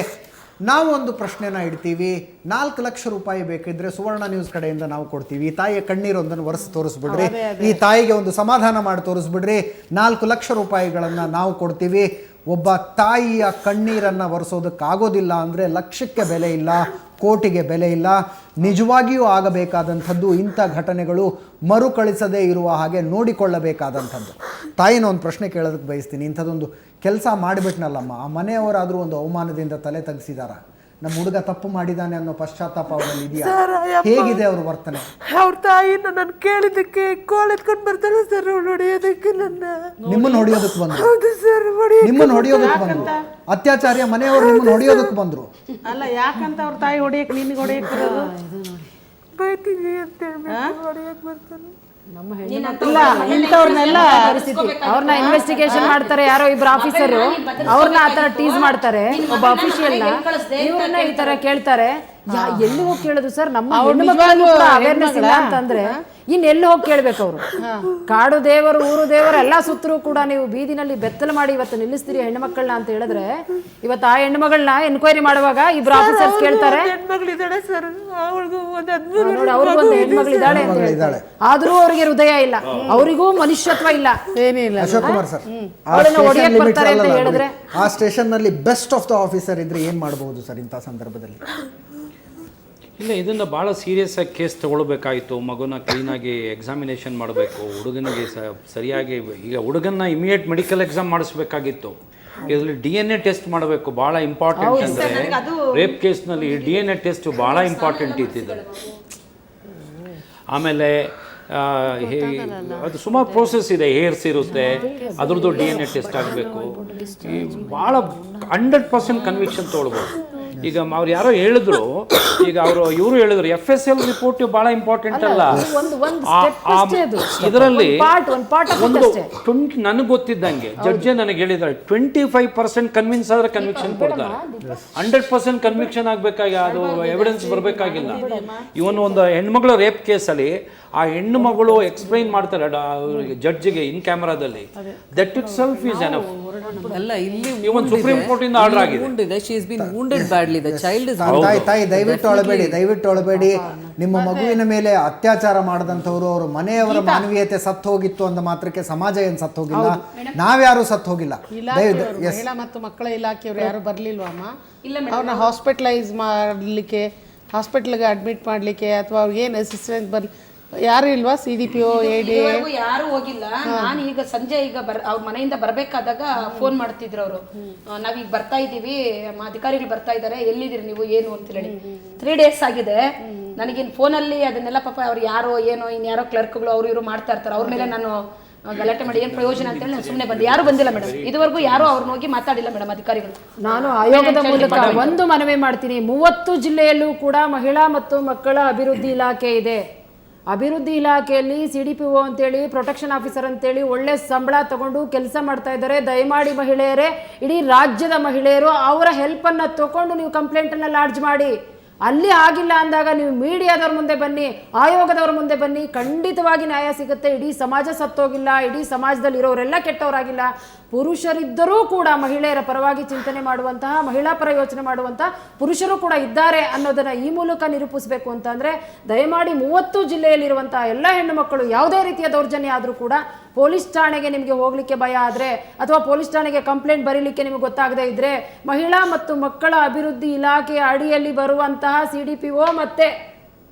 ನಾವು ಒಂದು ಪ್ರಶ್ನೆನ ಇಡ್ತೀವಿ. 4 ಲಕ್ಷ ರೂಪಾಯಿ ಬೇಕಿದ್ರೆ ಸುವರ್ಣ ನ್ಯೂಸ್ ಕಡೆಯಿಂದ ನಾವು ಕೊಡ್ತೀವಿ. ಈ ತಾಯಿಯ ಕಣ್ಣೀರೊಂದನ್ನು ಒರೆಸಿ ತೋರಿಸ್ಬಿಡ್ರಿ, ಈ ತಾಯಿಗೆ ಒಂದು ಸಮಾಧಾನ ಮಾಡಿ ತೋರಿಸ್ಬಿಡ್ರಿ, 4 ಲಕ್ಷ ರೂಪಾಯಿಗಳನ್ನು ನಾವು ಕೊಡ್ತೀವಿ. ಒಬ್ಬ ತಾಯಿಯ ಕಣ್ಣೀರನ್ನು ಒರೆಸೋದಕ್ಕಾಗೋದಿಲ್ಲ ಅಂದರೆ ಲಕ್ಷಕ್ಕೆ ಬೆಲೆ ಇಲ್ಲ, ಕೋಟಿಗೆ ಬೆಲೆ ಇಲ್ಲ. ನಿಜವಾಗಿಯೂ ಆಗಬೇಕಾದಂಥದ್ದು ಇಂಥ ಘಟನೆಗಳು ಮರುಕಳಿಸದೇ ಇರುವ ಹಾಗೆ ನೋಡಿಕೊಳ್ಳಬೇಕಾದಂಥದ್ದು. ತಾಯಿನ ಒಂದು ಪ್ರಶ್ನೆ ಕೇಳೋದಕ್ಕೆ ಬಯಸ್ತೀನಿ. ಇಂಥದ್ದೊಂದು ಕೆಲಸ ಮಾಡಿಬಿಟ್ನಲ್ಲಮ್ಮ, ಆ ಮನೆಯವರಾದರೂ ಒಂದು ಅವಮಾನದಿಂದ ತಲೆ ತಗ್ಸಿದಾರ? ನಮ್ಮ ಹುಡುಗ ತಪ್ಪು ಮಾಡಿದಾನೆ ಅನ್ನೋ ಪಶ್ಚಾತ್ತಾಪ ಅವರಲ್ಲಿ ಇದೆಯಾ? ಹೇಗಿದೆ ಅವ್ರ ವರ್ತನೆ? ಅವ್ರ ತಾಯಿನ ನಾನು ಕೇಳಿದ್ದಕ್ಕೆ ಕೋಲ್ ಎತ್ಕೊಂಡು ಬರ್ತಾಳೆ ಸರ್, ಅವ್ಳು ಹೊಡೆಯೋದಕ್ಕೆ ನನ್ನ. ನಿಮ್ಮನ್ನು ಹೊಡೆಯೋದಕ್ಕೆ ಬಂದ್ರು? ಹೌದು ಸರ್, ನಿಮ್ಮನ್ನು ಹೊಡೆಯೋದಕ್ಕೆ ಬಂದ್ರು? ಅತ್ಯಾಚಾರ್ಯ ಮನೆಯವರು ನಿಮ್ಮನ್ನು ಹೊಡೆಯೋದಕ್ಕೆ ಬಂದ್ರು? ಅಲ್ಲ, ಯಾಕಂತ ಅವ್ರ ತಾಯಿ ಹೊಡೆಯಕ್ಕೆ ನಿನ್ಗೆ ಹೊಡೆಯಕ್ಕೆ ಬರೋದು? ಬೈತೀವಿ ಅಂತ ಹೇಳ್ಬೇಕು, ಹೊಡೆಯಕ್ಕೆ ಬರ್ತಾನೆ. ಇಂಥವ್ರನ್ನೆಲ್ಲ ಅವ್ರನ್ನ ಇನ್ವೆಸ್ಟಿಗೇಷನ್ ಮಾಡ್ತಾರೆ, ಯಾರೋ ಇಬ್ರು ಆಫೀಸರ್ ಅವ್ರನ್ನ ಆತರ ಟೀಸ್ ಮಾಡ್ತಾರೆ, ಒಬ್ಬ ಅಫಿಷಿಯಲ್ನ ಇವ್ರನ್ನ ಈ ತರ ಕೇಳ್ತಾರೆ. ಎಲ್ಲಿ ಹೋಗಿ ಕೇಳೋದು ಸರ್? ನಮ್ಮ ಹೆಣ್ಣು ಮಕ್ಕಳಲ್ಲೂ ಕೂಡ ಅವೇರ್ನೆಸ್ ಇಲ್ಲ ಅಂತಂದ್ರೆ ಇನ್ ಎಲ್ಲಿ ಹೋಗಿ ಕೇಳ್ಬೇಕು ಅವರು? ಕಾಡು ದೇವರು, ಊರು ದೇವರು ಎಲ್ಲ ಸುತ್ತರೂ ಕೂಡ ನೀವು ಬೀದಿನಲ್ಲಿ ಬೆತ್ತಲು ಮಾಡಿ ಇವತ್ತು ನಿಲ್ಲಿಸ್ತೀರಿ ಹೆಣ್ಮಕ್ಳನ್ನ ಅಂತ ಹೇಳಿದ್ರೆ, ಇವತ್ತು ಆ ಹೆಣ್ಮಗಳನ್ನ ಎನ್ಕ್ವೈರಿ ಮಾಡುವಾಗ ಇಬ್ರು ಆಫೀಸರ್ಸ್ ಕೇಳ್ತಾರೆ, ಹೆಣ್ಮಗಳಿದ್ದಾಳೆ ಸರ್, ಅವಳಿಗೂ ಒಂದು ನೋಡಿ ಅವ್ರಿಗೊಂದು ಹೆಣ್ಮಗಳಿದ್ದಾಳೆ ಅಂತ ಹೇಳ್ತಾರೆ. ಆದ್ರೂ ಅವ್ರಿಗೆ ಹೃದಯ ಇಲ್ಲ, ಅವರಿಗೂ ಮನುಷ್ಯತ್ವ ಇಲ್ಲ, ಏನಿಲ್ಲ. ಅಶೋಕ್ ಕುಮಾರ್ ಸರ್, ಅವಳನ್ನ ಹೊಡೆಯಕ್ ಬರ್ತಾರೆ ಅಂತ ಹೇಳಿದ್ರೆ ಆ ಸ್ಟೇಷನ್ ನಲ್ಲಿ ಬೆಸ್ಟ್ ಆಫ್ ದ ಆಫೀಸರ್ ಇದ್ರೆ ಏನ್ ಮಾಡಬಹುದು ಸರ್ ಇಂಥ ಸಂದರ್ಭದಲ್ಲಿ? ಇಲ್ಲ, ಇದನ್ನು ಭಾಳ ಸೀರಿಯಸ್ ಆಗಿ ಕೇಸ್ ತೊಗೊಳ್ಬೇಕಾಯಿತು. ಮಗುನ ಕ್ಲೀನಾಗಿ ಎಕ್ಸಾಮಿನೇಷನ್ ಮಾಡಬೇಕು, ಹುಡುಗನಿಗೆ ಸರಿಯಾಗಿ. ಈಗ ಹುಡುಗನ್ನ ಇಮಿಡಿಯೇಟ್ ಮೆಡಿಕಲ್ ಎಕ್ಸಾಮ್ ಮಾಡಿಸ್ಬೇಕಾಗಿತ್ತು. ಇದರಲ್ಲಿ DNA ಟೆಸ್ಟ್ ಮಾಡಬೇಕು, ಭಾಳ ಇಂಪಾರ್ಟೆಂಟ್. ಅಂದರೆ ರೇಪ್ ಕೇಸ್ನಲ್ಲಿ DNA ಟೆಸ್ಟ್ ಭಾಳ ಇಂಪಾರ್ಟೆಂಟ್ ಇದ್ದಿದ್ದು. ಆಮೇಲೆ ಅದು ಸುಮಾರು ಪ್ರೋಸೆಸ್ ಇದೆ, ಹೇರ್ಸ್ ಇರುತ್ತೆ, ಅದ್ರದ್ದು DNA ಟೆಸ್ಟ್ ಆಗಬೇಕು. ಭಾಳ 100% ಕನ್ವಿಕ್ಷನ್ ತೊಗೊಳ್ಬೋದು. ಈಗ ಅವ್ರು ಯಾರೋ ಹೇಳಿದ್ರು, ಈಗ ಇವರು ಹೇಳಿದ್ರು FSL ರಿಪೋರ್ಟ್ ಭಾಳ ಇಂಪಾರ್ಟೆಂಟ್ ಅಲ್ಲ. ಇದರಲ್ಲಿ ಒಂದು 20 ನನಗೆ ಗೊತ್ತಿದ್ದಂಗೆ ಜಡ್ಜೆ ನನಗೆ ಹೇಳಿದ್ದಾರೆ 25% ಕನ್ವಿನ್ಸ್ ಆದ್ರೆ ಕನ್ವಿಕ್ಷನ್ ಕೊಡ್ತಾರೆ. 100% ಕನ್ವಿಕ್ಷನ್ ಆಗಬೇಕಾಗಿ ಅದು ಎವಿಡೆನ್ಸ್ ಬರಬೇಕಾಗಿಲ್ಲ. ಇವನು ಒಂದು ಹೆಣ್ಮಗಳು ರೇಪ್ ಕೇಸಲ್ಲಿ ಆ ಹೆಣ್ಣು ಮಗಳು ಎಕ್ಸ್ಪ್ಲೈನ್ ಮಾಡ್ತಾರೆ ಜಡ್ಜಿಗೆ ಇನ್ ಕ್ಯಾಮರಾದಲ್ಲಿ. That itself is enough. ಅಲ್ಲ, ಇಲ್ಲಿ ಇವನ್ ಸುಪ್ರೀಂ ಕೋರ್ಟ್ ಇಂದ ಆರ್ಡರ್ ಆಗಿದೆ. She is been wounded badly, the child is ತಾಯಿ ದಯವಿಟ್ಟು ಅಳಬೇಡಿ. ನಿಮ್ಮ ಮಗುವಿನ ಮೇಲೆ ಅತ್ಯಾಚಾರ ಮಾಡಿದಂಥವ್ರು ಅವ್ರ ಮನೆಯವರ ಮಾನವೀಯತೆ ಸತ್ತು ಹೋಗಿತ್ತು ಅಂದ ಮಾತ್ರಕ್ಕೆ ಸಮಾಜ ಏನು ಸತ್ತು ಹೋಗಿಲ್ಲ, ನಾವ್ಯಾರು ಸತ್ತು ಹೋಗಿಲ್ಲ. ಮಹಿಳಾ ಮತ್ತು ಮಕ್ಕಳ ಇಲಾಖೆಯವರು ಯಾರು ಬರ್ಲಿಲ್ವಮ್ಮ ಅವ್ರನ್ನ ಹಾಸ್ಪಿಟಲೈಸ್ ಮಾಡಲಿಕ್ಕೆ, ಹಾಸ್ಪಿಟ್ಲಿಗೆ ಅಡ್ಮಿಟ್ ಮಾಡಲಿಕ್ಕೆ, ಅಥವಾ ಅವ್ರಿಗೆ ಏನು ಅಸಿಸ್ಟೆನ್ಸ್ ಯಾರು ಇಲ್ವಾ? CDPO AD ಯಾರು ಹೋಗಿಲ್ಲ. ನಾನು ಈಗ ಸಂಜೆ ಅವ್ರ ಮನೆಯಿಂದ ಬರ್ಬೇಕಾದಾಗ ಫೋನ್ ಮಾಡ್ತಿದ್ರು ಅವರು, ನಾವೀಗ ಬರ್ತಾ ಇದ್ದೀವಿ, ಅಧಿಕಾರಿಗಳು ಬರ್ತಾ ಇದ್ದಾರೆ, ಎಲ್ಲಿದ್ದೀರಿ ನೀವು ಏನು ಅಂತ ಹೇಳಿ. 3 days ಆಗಿದೆ. ನನಗಿನ್ ಫೋನಲ್ಲಿ ಅದನ್ನೆಲ್ಲ ಪಾಪ ಅವ್ರು ಯಾರೋ ಏನೋ ಇನ್ಯಾರೋ ಕ್ಲರ್ಕ್ಗಳು ಅವರು ಇವರು ಮಾಡ್ತಾ ಇರ್ತಾರೆ, ಅವ್ರ ಮೇಲೆ ನಾನು ಗಲಾಟೆ ಮಾಡಿ ಏನು ಪ್ರಯೋಜನ ಅಂತೇಳಿ ನಾನು ಸುಮ್ಮನೆ ಬಂದೆ. ಯಾರು ಬಂದಿಲ್ಲ ಮೇಡಮ್, ಇದುವರೆಗೂ ಯಾರು ಅವ್ರನ್ನ ಹೋಗಿ ಮಾತಾಡಿಲ್ಲ ಮೇಡಮ್ ಅಧಿಕಾರಿಗಳು. ನಾನು ಆಯೋಗದ ಮೂಲಕ ಒಂದು ಮನವಿ ಮಾಡ್ತೀನಿ. 30 ಜಿಲ್ಲೆಯಲ್ಲೂ ಕೂಡ ಮಹಿಳಾ ಮತ್ತು ಮಕ್ಕಳ ಅಭಿವೃದ್ಧಿ ಇಲಾಖೆ ಇದೆ. ಅಭಿವೃದ್ಧಿ ಇಲಾಖೆಯಲ್ಲಿ CDPO ಅಂತೇಳಿ, ಪ್ರೊಟೆಕ್ಷನ್ ಆಫೀಸರ್ ಅಂತೇಳಿ ಒಳ್ಳೆ ಸಂಬಳ ತಗೊಂಡು ಕೆಲಸ ಮಾಡ್ತಾ ಇದ್ದಾರೆ. ದಯಮಾಡಿ ಮಹಿಳೆಯರೇ, ಇಡೀ ರಾಜ್ಯದ ಮಹಿಳೆಯರು ಅವರ ಹೆಲ್ಪನ್ನು ತಗೊಂಡು ನೀವು ಕಂಪ್ಲೇಂಟನ್ನು ಲಾಡ್ಜ್ ಮಾಡಿ. ಅಲ್ಲಿ ಆಗಿಲ್ಲ ಅಂದಾಗ ನೀವು ಮೀಡಿಯಾದವ್ರ ಮುಂದೆ ಬನ್ನಿ, ಆಯೋಗದವ್ರ ಮುಂದೆ ಬನ್ನಿ, ಖಂಡಿತವಾಗಿ ನ್ಯಾಯ ಸಿಗುತ್ತೆ. ಇಡೀ ಸಮಾಜ ಸತ್ತೋಗಿಲ್ಲ, ಇಡೀ ಸಮಾಜದಲ್ಲಿ ಇರೋರೆಲ್ಲ ಕೆಟ್ಟವರಾಗಿಲ್ಲ. ಪುರುಷರಿದ್ದರೂ ಕೂಡ ಮಹಿಳೆಯರ ಪರವಾಗಿ ಚಿಂತನೆ ಮಾಡುವಂತಹ, ಮಹಿಳಾ ಪರ ಯೋಚನೆ ಮಾಡುವಂತಹ ಪುರುಷರು ಕೂಡ ಇದ್ದಾರೆ ಅನ್ನೋದನ್ನ ಈ ಮೂಲಕ ನಿರೂಪಿಸಬೇಕು ಅಂತಂದ್ರೆ ದಯಮಾಡಿ 30 ಜಿಲ್ಲೆಯಲ್ಲಿರುವಂತಹ ಎಲ್ಲ ಹೆಣ್ಣು ಮಕ್ಕಳು ಯಾವುದೇ ರೀತಿಯ ದೌರ್ಜನ್ಯ ಆದರೂ ಕೂಡ ಪೊಲೀಸ್ ಠಾಣೆಗೆ ನಿಮಗೆ ಹೋಗ್ಲಿಕ್ಕೆ ಭಯ ಆದರೆ ಅಥವಾ ಪೊಲೀಸ್ ಠಾಣೆಗೆ ಕಂಪ್ಲೇಂಟ್ ಬರೀಲಿಕ್ಕೆ ನಿಮಗೆ ಗೊತ್ತಾಗದೇ ಇದ್ರೆ ಮಹಿಳಾ ಮತ್ತು ಮಕ್ಕಳ ಅಭಿವೃದ್ಧಿ ಇಲಾಖೆಯ ಅಡಿಯಲ್ಲಿ ಬರುವಂತಹ CDPO ಮತ್ತೆ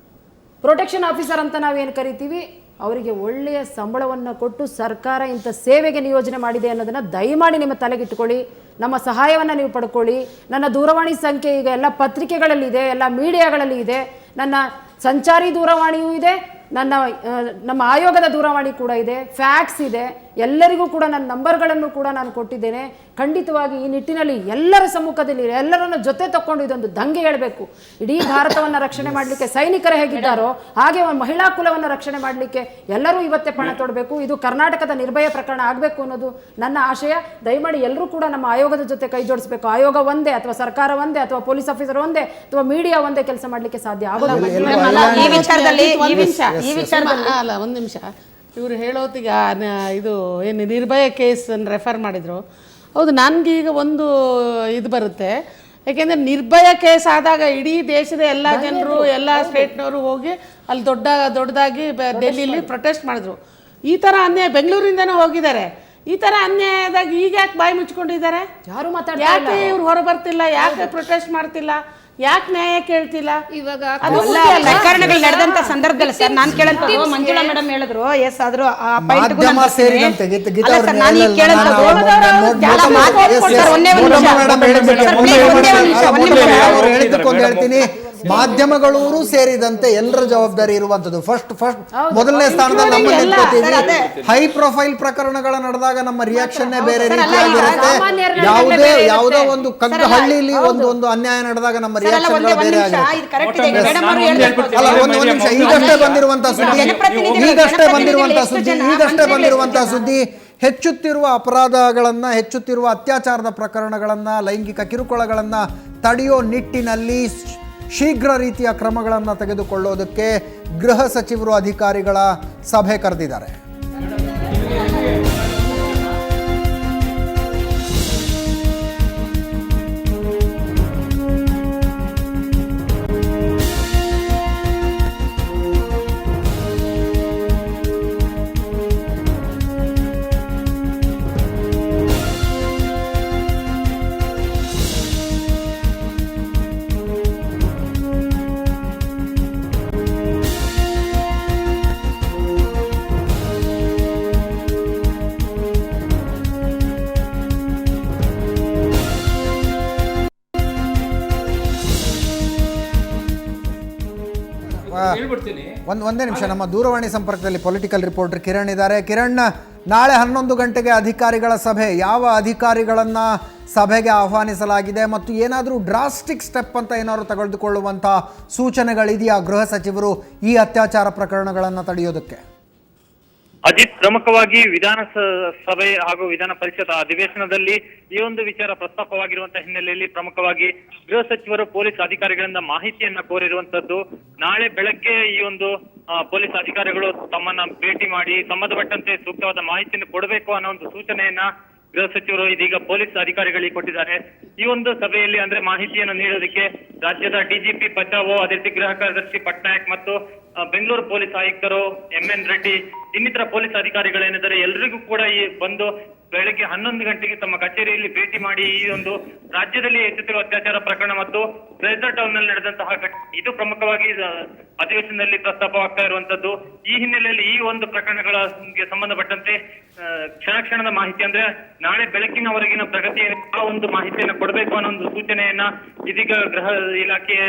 ಪ್ರೊಟೆಕ್ಷನ್ ಆಫೀಸರ್ ಅಂತ ನಾವೇನು ಕರಿತೀವಿ, ಅವರಿಗೆ ಒಳ್ಳೆಯ ಸಂಬಳವನ್ನು ಕೊಟ್ಟು ಸರ್ಕಾರ ಇಂಥ ಸೇವೆಗೆ ನಿಯೋಜನೆ ಮಾಡಿದೆ ಅನ್ನೋದನ್ನು ದಯಮಾಡಿ ನಿಮ್ಮ ತಲೆಗಿಟ್ಟುಕೊಳ್ಳಿ. ನಮ್ಮ ಸಹಾಯವನ್ನು ನೀವು ಪಡ್ಕೊಳ್ಳಿ. ನನ್ನ ದೂರವಾಣಿ ಸಂಖ್ಯೆ ಈಗ ಎಲ್ಲ ಪತ್ರಿಕೆಗಳಲ್ಲಿದೆ, ಎಲ್ಲ ಮೀಡಿಯಾಗಳಲ್ಲಿ ಇದೆ, ನನ್ನ ಸಂಚಾರಿ ದೂರವಾಣಿಯೂ ಇದೆ, ನಮ್ಮ ಆಯೋಗದ ದೂರವಾಣಿ ಕೂಡ ಇದೆ, ಫ್ಯಾಕ್ಸ್ ಇದೆ, ಎಲ್ಲರಿಗೂ ಕೂಡ ನನ್ನ ನಂಬರ್ಗಳನ್ನು ಕೂಡ ನಾನು ಕೊಟ್ಟಿದ್ದೇನೆ. ಖಂಡಿತವಾಗಿ ಈ ನಿಟ್ಟಿನಲ್ಲಿ ಎಲ್ಲರ ಸಮ್ಮುಖದಲ್ಲಿ ಎಲ್ಲರನ್ನ ಜೊತೆ ತಕ್ಕೊಂಡು ಇದೊಂದು ದಂಗೆ ಹೇಳಬೇಕು. ಇಡೀ ಭಾರತವನ್ನು ರಕ್ಷಣೆ ಮಾಡಲಿಕ್ಕೆ ಸೈನಿಕರು ಹೇಗಿದ್ದಾರೋ ಹಾಗೆ ಒಂದು ಮಹಿಳಾ ಕುಲವನ್ನು ರಕ್ಷಣೆ ಮಾಡಲಿಕ್ಕೆ ಎಲ್ಲರೂ ಇವತ್ತೇ ಪಣ ತೊಡಬೇಕು. ಇದು ಕರ್ನಾಟಕದ ನಿರ್ಭಯ ಪ್ರಕರಣ ಆಗಬೇಕು ಅನ್ನೋದು ನನ್ನ ಆಶಯ. ದಯಮಾಡಿ ಎಲ್ಲರೂ ಕೂಡ ನಮ್ಮ ಆಯೋಗದ ಜೊತೆ ಕೈ ಜೋಡಿಸಬೇಕು. ಆಯೋಗ ಒಂದೇ ಅಥವಾ ಸರ್ಕಾರ ಒಂದೇ ಅಥವಾ ಪೊಲೀಸ್ ಆಫೀಸರ್ ಒಂದೇ ಅಥವಾ ಮೀಡಿಯಾ ಒಂದೇ ಕೆಲಸ ಮಾಡಲಿಕ್ಕೆ ಸಾಧ್ಯ ಆಗೋದಿಲ್ಲ. ಅಲ್ಲ, ಒಂದು ನಿಮಿಷ. ಇವರು ಹೇಳೋತಿಗೆ ಇದು ಏನು ನಿರ್ಭಯ ಕೇಸ್ ರೆಫರ್ ಮಾಡಿದ್ರು. ಹೌದು, ನನಗೆ ಈಗ ಒಂದು ಇದು ಬರುತ್ತೆ. ಯಾಕೆಂದರೆ ನಿರ್ಭಯ ಕೇಸ್ ಆದಾಗ ಇಡೀ ದೇಶದ ಎಲ್ಲ ಜನರು ಎಲ್ಲ ಸ್ಟೇಟ್ನವರು ಹೋಗಿ ಅಲ್ಲಿ ದೊಡ್ಡದಾಗಿ ಡೆಲ್ಲಿಲಿ ಪ್ರೊಟೆಸ್ಟ್ ಮಾಡಿದ್ರು. ಈ ಥರ ಅನ್ಯಾಯ ಬೆಂಗಳೂರಿಂದನೂ ಹೋಗಿದ್ದಾರೆ. ಈ ಥರ ಅನ್ಯಾಯದಾಗ ಈಗ ಯಾಕೆ ಬಾಯಿ ಮುಚ್ಕೊಂಡಿದ್ದಾರೆ? ಯಾರು ಯಾಕೆ ಇವ್ರು ಹೊರ ಬರ್ತಿಲ್ಲ? ಯಾಕೆ ಪ್ರೊಟೆಸ್ಟ್ ಮಾಡ್ತಿಲ್ಲ? ಯಾಕೆ ನ್ಯಾಯ ಕೇಳ್ತಿಲ್ಲ? ಇವಾಗ ಪ್ರಕರಣಗಳು ನಡೆದಂತ ಸಂದರ್ಭದಲ್ಲಿ ಸರ್ ನಾನು ಕೇಳಂತದ್ದು ಮಂಜುಳಾ ಮೇಡಮ್ ಹೇಳಿದ್ರು ಎಸ್ ಆದ್ರೂ ಆ ಪಾಯಿಂಟ್ ಹೇಳ್ತೀನಿ, ಮಾಧ್ಯಮಗಳು ಸೇರಿದಂತೆ ಎಲ್ಲರ ಜವಾಬ್ದಾರಿ ಇರುವಂತದ್ದು. ಫಸ್ಟ್ ಮೊದಲನೇ ಸ್ಥಾನದಲ್ಲಿ ನಮ್ಮಲ್ಲಿ ನಿಂತ್ಕೋತೀವಿ. ಹೈ ಪ್ರೊಫೈಲ್ ಪ್ರಕರಣಗಳ ನಡೆದಾಗ ನಮ್ಮ ರಿಯಾಕ್ಷನ್ ಬೇರೆ ರೀತಿಯಾಗಿರುತ್ತೆ. ಯಾವುದೋ ಒಂದು ಕಗ್ಗ ಹಳ್ಳಿಲಿ ಒಂದು ಅನ್ಯಾಯ ನಡೆದಾಗ ನಮ್ಮ ರಿಯಾಕ್ಷನ್ ಬೇರೆ ಆಗಿರುತ್ತೆ. ಅಲ್ಲ, ಒಂದು ನಿಮಿಷ. ಈಗಷ್ಟೇ ಬಂದಿರುವಂತಹ ಸುದ್ದಿ ಹೆಚ್ಚುತ್ತಿರುವ ಅಪರಾಧಗಳನ್ನು, ಹೆಚ್ಚುತ್ತಿರುವ ಅತ್ಯಾಚಾರದ ಪ್ರಕರಣಗಳನ್ನು, ಲೈಂಗಿಕ ಕಿರುಕುಳಗಳನ್ನು ತಡೆಯೋ ನಿಟ್ಟಿನಲ್ಲಿ ಶೀಘ್ರ ರೀತಿಯ ಕ್ರಮಗಳನ್ನು ತೆಗೆದುಕೊಳ್ಳೋದಕ್ಕೆ ಗೃಹ ಸಚಿವರು ಅಧಿಕಾರಿಗಳ ಸಭೆ ಕರೆದಿದ್ದಾರೆ. ಒಂದೇ ನಿಮಿಷ. ನಮ್ಮ ದೂರವಾಣಿ ಸಂಪರ್ಕದಲ್ಲಿ ಪೊಲಿಟಿಕಲ್ ರಿಪೋರ್ಟರ್ ಕಿರಣ್ ಇದ್ದಾರೆ. ಕಿರಣ್, ನಾಳೆ 11 ಗಂಟೆಗೆ ಅಧಿಕಾರಿಗಳ ಸಭೆ. ಯಾವ ಅಧಿಕಾರಿಗಳನ್ನು ಸಭೆಗೆ ಆಹ್ವಾನಿಸಲಾಗಿದೆ ಮತ್ತು ಏನಾದರೂ ಡ್ರಾಸ್ಟಿಕ್ ಸ್ಟೆಪ್ ಅಂತ ಏನಾದರೂ ತೆಗೆದುಕೊಳ್ಳುವಂಥ ಸೂಚನೆಗಳಿದೆಯಾ ಗೃಹ ಸಚಿವರು ಈ ಅತ್ಯಾಚಾರ ಪ್ರಕರಣಗಳನ್ನು ತಡೆಯೋದಕ್ಕೆ? ಅಜಿತ್, ಪ್ರಮುಖವಾಗಿ ವಿಧಾನಸಭೆ ಹಾಗೂ ವಿಧಾನ ಪರಿಷತ್ ಅಧಿವೇಶನದಲ್ಲಿ ಈ ಒಂದು ವಿಚಾರ ಪ್ರಸ್ತಾಪವಾಗಿರುವಂತಹ ಹಿನ್ನೆಲೆಯಲ್ಲಿ ಪ್ರಮುಖವಾಗಿ ಗೃಹ ಸಚಿವರು ಪೊಲೀಸ್ ಅಧಿಕಾರಿಗಳಿಂದ ಮಾಹಿತಿಯನ್ನ ಕೋರಿರುವಂತದ್ದು. ನಾಳೆ ಬೆಳಗ್ಗೆ ಈ ಒಂದು ಪೊಲೀಸ್ ಅಧಿಕಾರಿಗಳು ತಮ್ಮನ್ನ ಭೇಟಿ ಮಾಡಿ ಸಂಬಂಧಪಟ್ಟಂತೆ ಸೂಕ್ತವಾದ ಮಾಹಿತಿಯನ್ನು ಕೊಡಬೇಕು ಅನ್ನೋ ಒಂದು ಸೂಚನೆಯನ್ನ ಗೃಹ ಸಚಿವರು ಇದೀಗ ಪೊಲೀಸ್ ಅಧಿಕಾರಿಗಳಿಗೆ ಕೊಟ್ಟಿದ್ದಾರೆ. ಈ ಒಂದು ಸಭೆಯಲ್ಲಿ ಅಂದ್ರೆ ಮಾಹಿತಿಯನ್ನು ನೀಡೋದಕ್ಕೆ ರಾಜ್ಯದ DGP ಬಚಾವೋ, ಅದೇ ರೀತಿ ಗೃಹ ಕಾರ್ಯದರ್ಶಿ ಪಟ್ನಾಯಕ್ ಮತ್ತು ಬೆಂಗಳೂರು ಪೊಲೀಸ್ ಆಯುಕ್ತರು MN ರೆಡ್ಡಿ ಇನ್ನಿತರ ಪೊಲೀಸ್ ಅಧಿಕಾರಿಗಳೇನಿದ್ದಾರೆ ಎಲ್ಲರಿಗೂ ಕೂಡ ಈ ಬಂದು ಬೆಳಗ್ಗೆ 11 ಗಂಟೆಗೆ ತಮ್ಮ ಕಚೇರಿಯಲ್ಲಿ ಭೇಟಿ ಮಾಡಿ ಈ ಒಂದು ರಾಜ್ಯದಲ್ಲಿ ಹೆಚ್ಚುತ್ತಿರುವ ಅತ್ಯಾಚಾರ ಪ್ರಕರಣ ಮತ್ತು ಫ್ರೇಜರ್ ಟೌನ್ ನಲ್ಲಿ ನಡೆದಂತಹ ಇದು ಪ್ರಮುಖವಾಗಿ ಅಧಿವೇಶನದಲ್ಲಿ ಪ್ರಸ್ತಾಪವಾಗ್ತಾ ಇರುವಂತದ್ದು. ಈ ಹಿನ್ನೆಲೆಯಲ್ಲಿ ಈ ಒಂದು ಪ್ರಕರಣಗಳಿಗೆ ಸಂಬಂಧಪಟ್ಟಂತೆ ಕ್ಷಣದ ಮಾಹಿತಿ ಅಂದ್ರೆ ನಾಳೆ ಬೆಳಕಿನವರೆಗಿನ ಪ್ರಗತಿಯ ಒಂದು ಮಾಹಿತಿಯನ್ನು ಕೊಡಬೇಕು ಅನ್ನೋ ಒಂದು ಸೂಚನೆಯನ್ನ ಇದೀಗ ಗೃಹ ಇಲಾಖೆ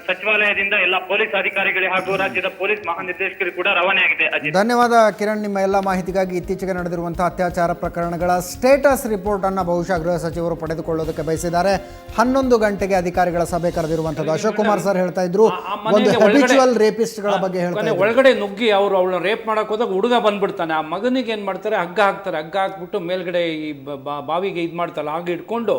ಸಚಿವಾಲಯದಿಂದ ಎಲ್ಲ ಪೊಲೀಸ್ ಅಧಿಕಾರಿಗಳಿಗೆ ಹಾಗೂ ರಾಜ್ಯದ ಪೊಲೀಸ್ ಮಹಾನಿರ್ದೇಶಕರಿಗೆ ಕೂಡ ರವಾನೆಯಾಗಿದೆ. ಧನ್ಯವಾದ ಕಿರಣ್, ನಿಮ್ಮ ಎಲ್ಲ ಮಾಹಿತಿಗಾಗಿ. ಇತ್ತೀಚೆಗೆ ನಡೆದಿರುವಂತಹ ಅತ್ಯಾಚಾರ ಪ್ರಕರಣಗಳ ಸ್ಟೇಟಸ್ ರಿಪೋರ್ಟ್ ಅನ್ನು ಬಹುಶಃ ಗೃಹ ಸಚಿವರು ಪಡೆದುಕೊಳ್ಳೋದಕ್ಕೆ ಬಯಸಿದ್ದಾರೆ. 11 ಗಂಟೆಗೆ ಅಧಿಕಾರಿಗಳ ಸಭೆ ಕರೆದಿರುವಂತದ್ದು. ಅಶೋಕ್ ಕುಮಾರ್ ಸರ್ ಹೇಳ್ತಾ ಇದ್ರು, ಒಂದು ಹ್ಯಾಬಿಚುವಲ್ ರೇಪಿಸ್ಟ್ಗಳ ಬಗ್ಗೆ ಹೇಳ್ತಾ ಇದ್ರು. ಒಳಗಡೆ ನುಗ್ಗಿ ಅವಳನ್ನ ರೇಪ್ ಮಾಡಕ್ ಹೋದಾಗ ಹುಡುಗ ಬಂದ್ಬಿಡ್ತಾನೆ. ಆ ಮಗನಿಗೆ ಏನ್ ಮಾಡ್ತಾರೆ, ಹಗ್ಗ ಹಾಕ್ಬಿಟ್ಟು ಮೇಲ್ಗಡೆ ಈ ಬಾವಿಗೆ ಇದು ಮಾಡ್ತಾರಲ್ಲ ಹಾಗೆ ಇಟ್ಕೊಂಡು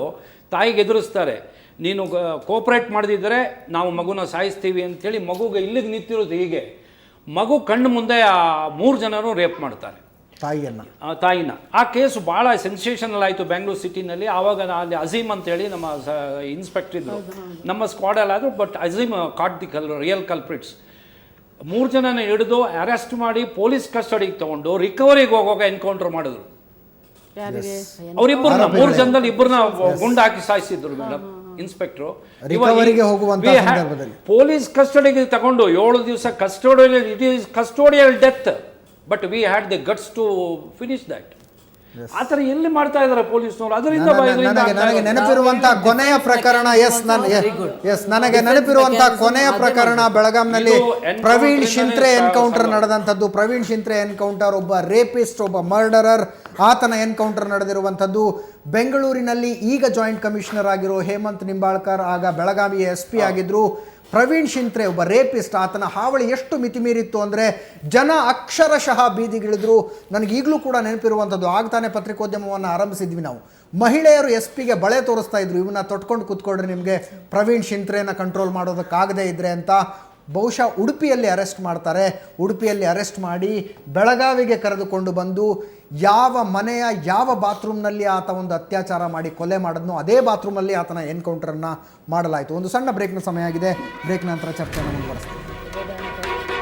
ತಾಯಿಗೆ ಎದುರಿಸ್ತಾರೆ. ನೀನು ಕೋಪರೇಟ್ ಮಾಡದಿದ್ದರೆ ನಾವು ಮಗುನ ಸಾಯಿಸ್ತೀವಿ ಅಂತೇಳಿ ಮಗುಗೆ ಇಲ್ಲಿಗೆ ನಿಂತಿರೋದು. ಹೀಗೆ ಮಗು ಕಣ್ಣು ಮುಂದೆ ಆ 3 ಜನರು ರೇಪ್ ಮಾಡ್ತಾರೆ ತಾಯಿನ. ಆ ಕೇಸು ಭಾಳ ಸೆನ್ಸೇಷನಲ್ ಆಯಿತು ಬೆಂಗಳೂರು ಸಿಟಿನಲ್ಲಿ. ಆವಾಗ ಅಲ್ಲಿ ಅಜೀಮ್ ಅಂತೇಳಿ ನಮ್ಮ ಇನ್ಸ್ಪೆಕ್ಟರ್ ಇದ್ರು, ನಮ್ಮ ಸ್ಕ್ವಾಡಲ್ಲಿ ಆದರು. But Azeem caught the real culprits. 3 ಜನನ ಹಿಡಿದು ಅರೆಸ್ಟ್ ಮಾಡಿ ಪೊಲೀಸ್ ಕಸ್ಟಡಿಗೆ ತಗೊಂಡು ರಿಕವರಿಗೆ ಹೋಗುವಾಗ ಎನ್ಕೌಂಟರ್ ಮಾಡಿದ್ರು. ಯಾರಿಗೆ? ಅವರಿಬ್ಬರನ್ನ 3 ಜನದಲ್ಲಿ ಇಬ್ಬರನ್ನ ಗುಂಡು ಹಾಕಿ ಸಾಯಿಸಿದ್ರು ಮೇಡಮ್ ಇನ್ಸ್ಪೆಕ್ಟ್ರು. ರಿಕವರಿಗೆ ಹೋಗುವಂತ ಸಂದರ್ಭದಲ್ಲಿ ಪೊಲೀಸ್ ಕಸ್ಟಡಿಗೆ ತಗೊಂಡು 7 ದಿವಸ custodial death, but we had the guts to finish that. ಆ ಥರ ಎಲ್ಲಿ ಮಾಡ್ತಾ ಇದ್ದಾರೆ ಪೊಲೀಸ್ನವರು? ಅದರಿಂದ ನನಗೆ ನೆನಪಿರುವಂತಹ ಕೊನೆಯ ಪ್ರಕರಣ ನನಗೆ ನೆನಪಿರುವಂತಹ ಕೊನೆಯ ಪ್ರಕರಣ ಬೆಳಗಾಂನಲ್ಲಿ ಪ್ರವೀಣ್ ಶಿಂತ್ರೆ ಎನ್ಕೌಂಟರ್ ನಡೆದಂಥದ್ದು. ಪ್ರವೀಣ್ ಶಿಂತ್ರೆ ಎನ್ಕೌಂಟರ್, ಒಬ್ಬ ರೇಪಿಸ್ಟ್, ಒಬ್ಬ ಮರ್ಡರರ್, ಆತನ ಎನ್ಕೌಂಟರ್ ನಡೆದಿರುವಂಥದ್ದು. ಬೆಂಗಳೂರಿನಲ್ಲಿ ಈಗ ಜಾಯಿಂಟ್ ಕಮಿಷನರ್ ಆಗಿರೋ ಹೇಮಂತ್ ನಿಂಬಾಳ್ಕರ್ ಆಗ ಬೆಳಗಾವಿ SP ಆಗಿದ್ರು. ಪ್ರವೀಣ್ ಶಿಂತ್ರೆ ಒಬ್ಬ ರೇಪಿಸ್ಟ್, ಆತನ ಹಾವಳಿ ಎಷ್ಟು ಮಿತಿಮೀರಿತ್ತು ಅಂದರೆ ಜನ ಅಕ್ಷರಶಃ ಬೀದಿಗಿಳಿದ್ರು. ನನಗೀಗಲೂ ಕೂಡ ನೆನಪಿರುವಂಥದ್ದು, ಆಗ್ತಾನೆ ಪತ್ರಿಕೋದ್ಯಮವನ್ನು ಆರಂಭಿಸಿದ್ವಿ ನಾವು. ಮಹಿಳೆಯರು SP ಗೆ ಬಳೆ ತೋರಿಸ್ತಾ ಇದ್ರು, ಇವನ್ನ ತೊಟ್ಕೊಂಡು ಕೂತ್ಕೊಳ್ರಿ ನಿಮಗೆ ಪ್ರವೀಣ್ ಶಿಂತ್ರೆನ ಕಂಟ್ರೋಲ್ ಮಾಡೋದಕ್ಕಾಗದೇ ಇದ್ರೆ ಅಂತ. ಬಹುಶಃ ಉಡುಪಿಯಲ್ಲಿ ಅರೆಸ್ಟ್ ಮಾಡ್ತಾರೆ. ಉಡುಪಿಯಲ್ಲಿ ಅರೆಸ್ಟ್ ಮಾಡಿ ಬೆಳಗಾವಿಗೆ ಕರೆದುಕೊಂಡು ಬಂದು ಯಾವ ಮನೆಯ ಯಾವ ಬಾತ್ರೂಮ್ನಲ್ಲಿ ಆತ ಒಂದು ಅತ್ಯಾಚಾರ ಮಾಡಿ ಕೊಲೆ ಮಾಡಿದ್ನೋ ಅದೇ ಬಾತ್ರೂಮಲ್ಲಿ ಆತನ ಎನ್ಕೌಂಟರನ್ನು ಮಾಡಲಾಯಿತು. ಒಂದು ಸಣ್ಣ ಬ್ರೇಕ್ನ ಸಮಯ ಆಗಿದೆ. ಬ್ರೇಕ್ ನಂತರ ಚರ್ಚೆಯನ್ನು ಮುಂದುವರಿಸ್ತೀವಿ.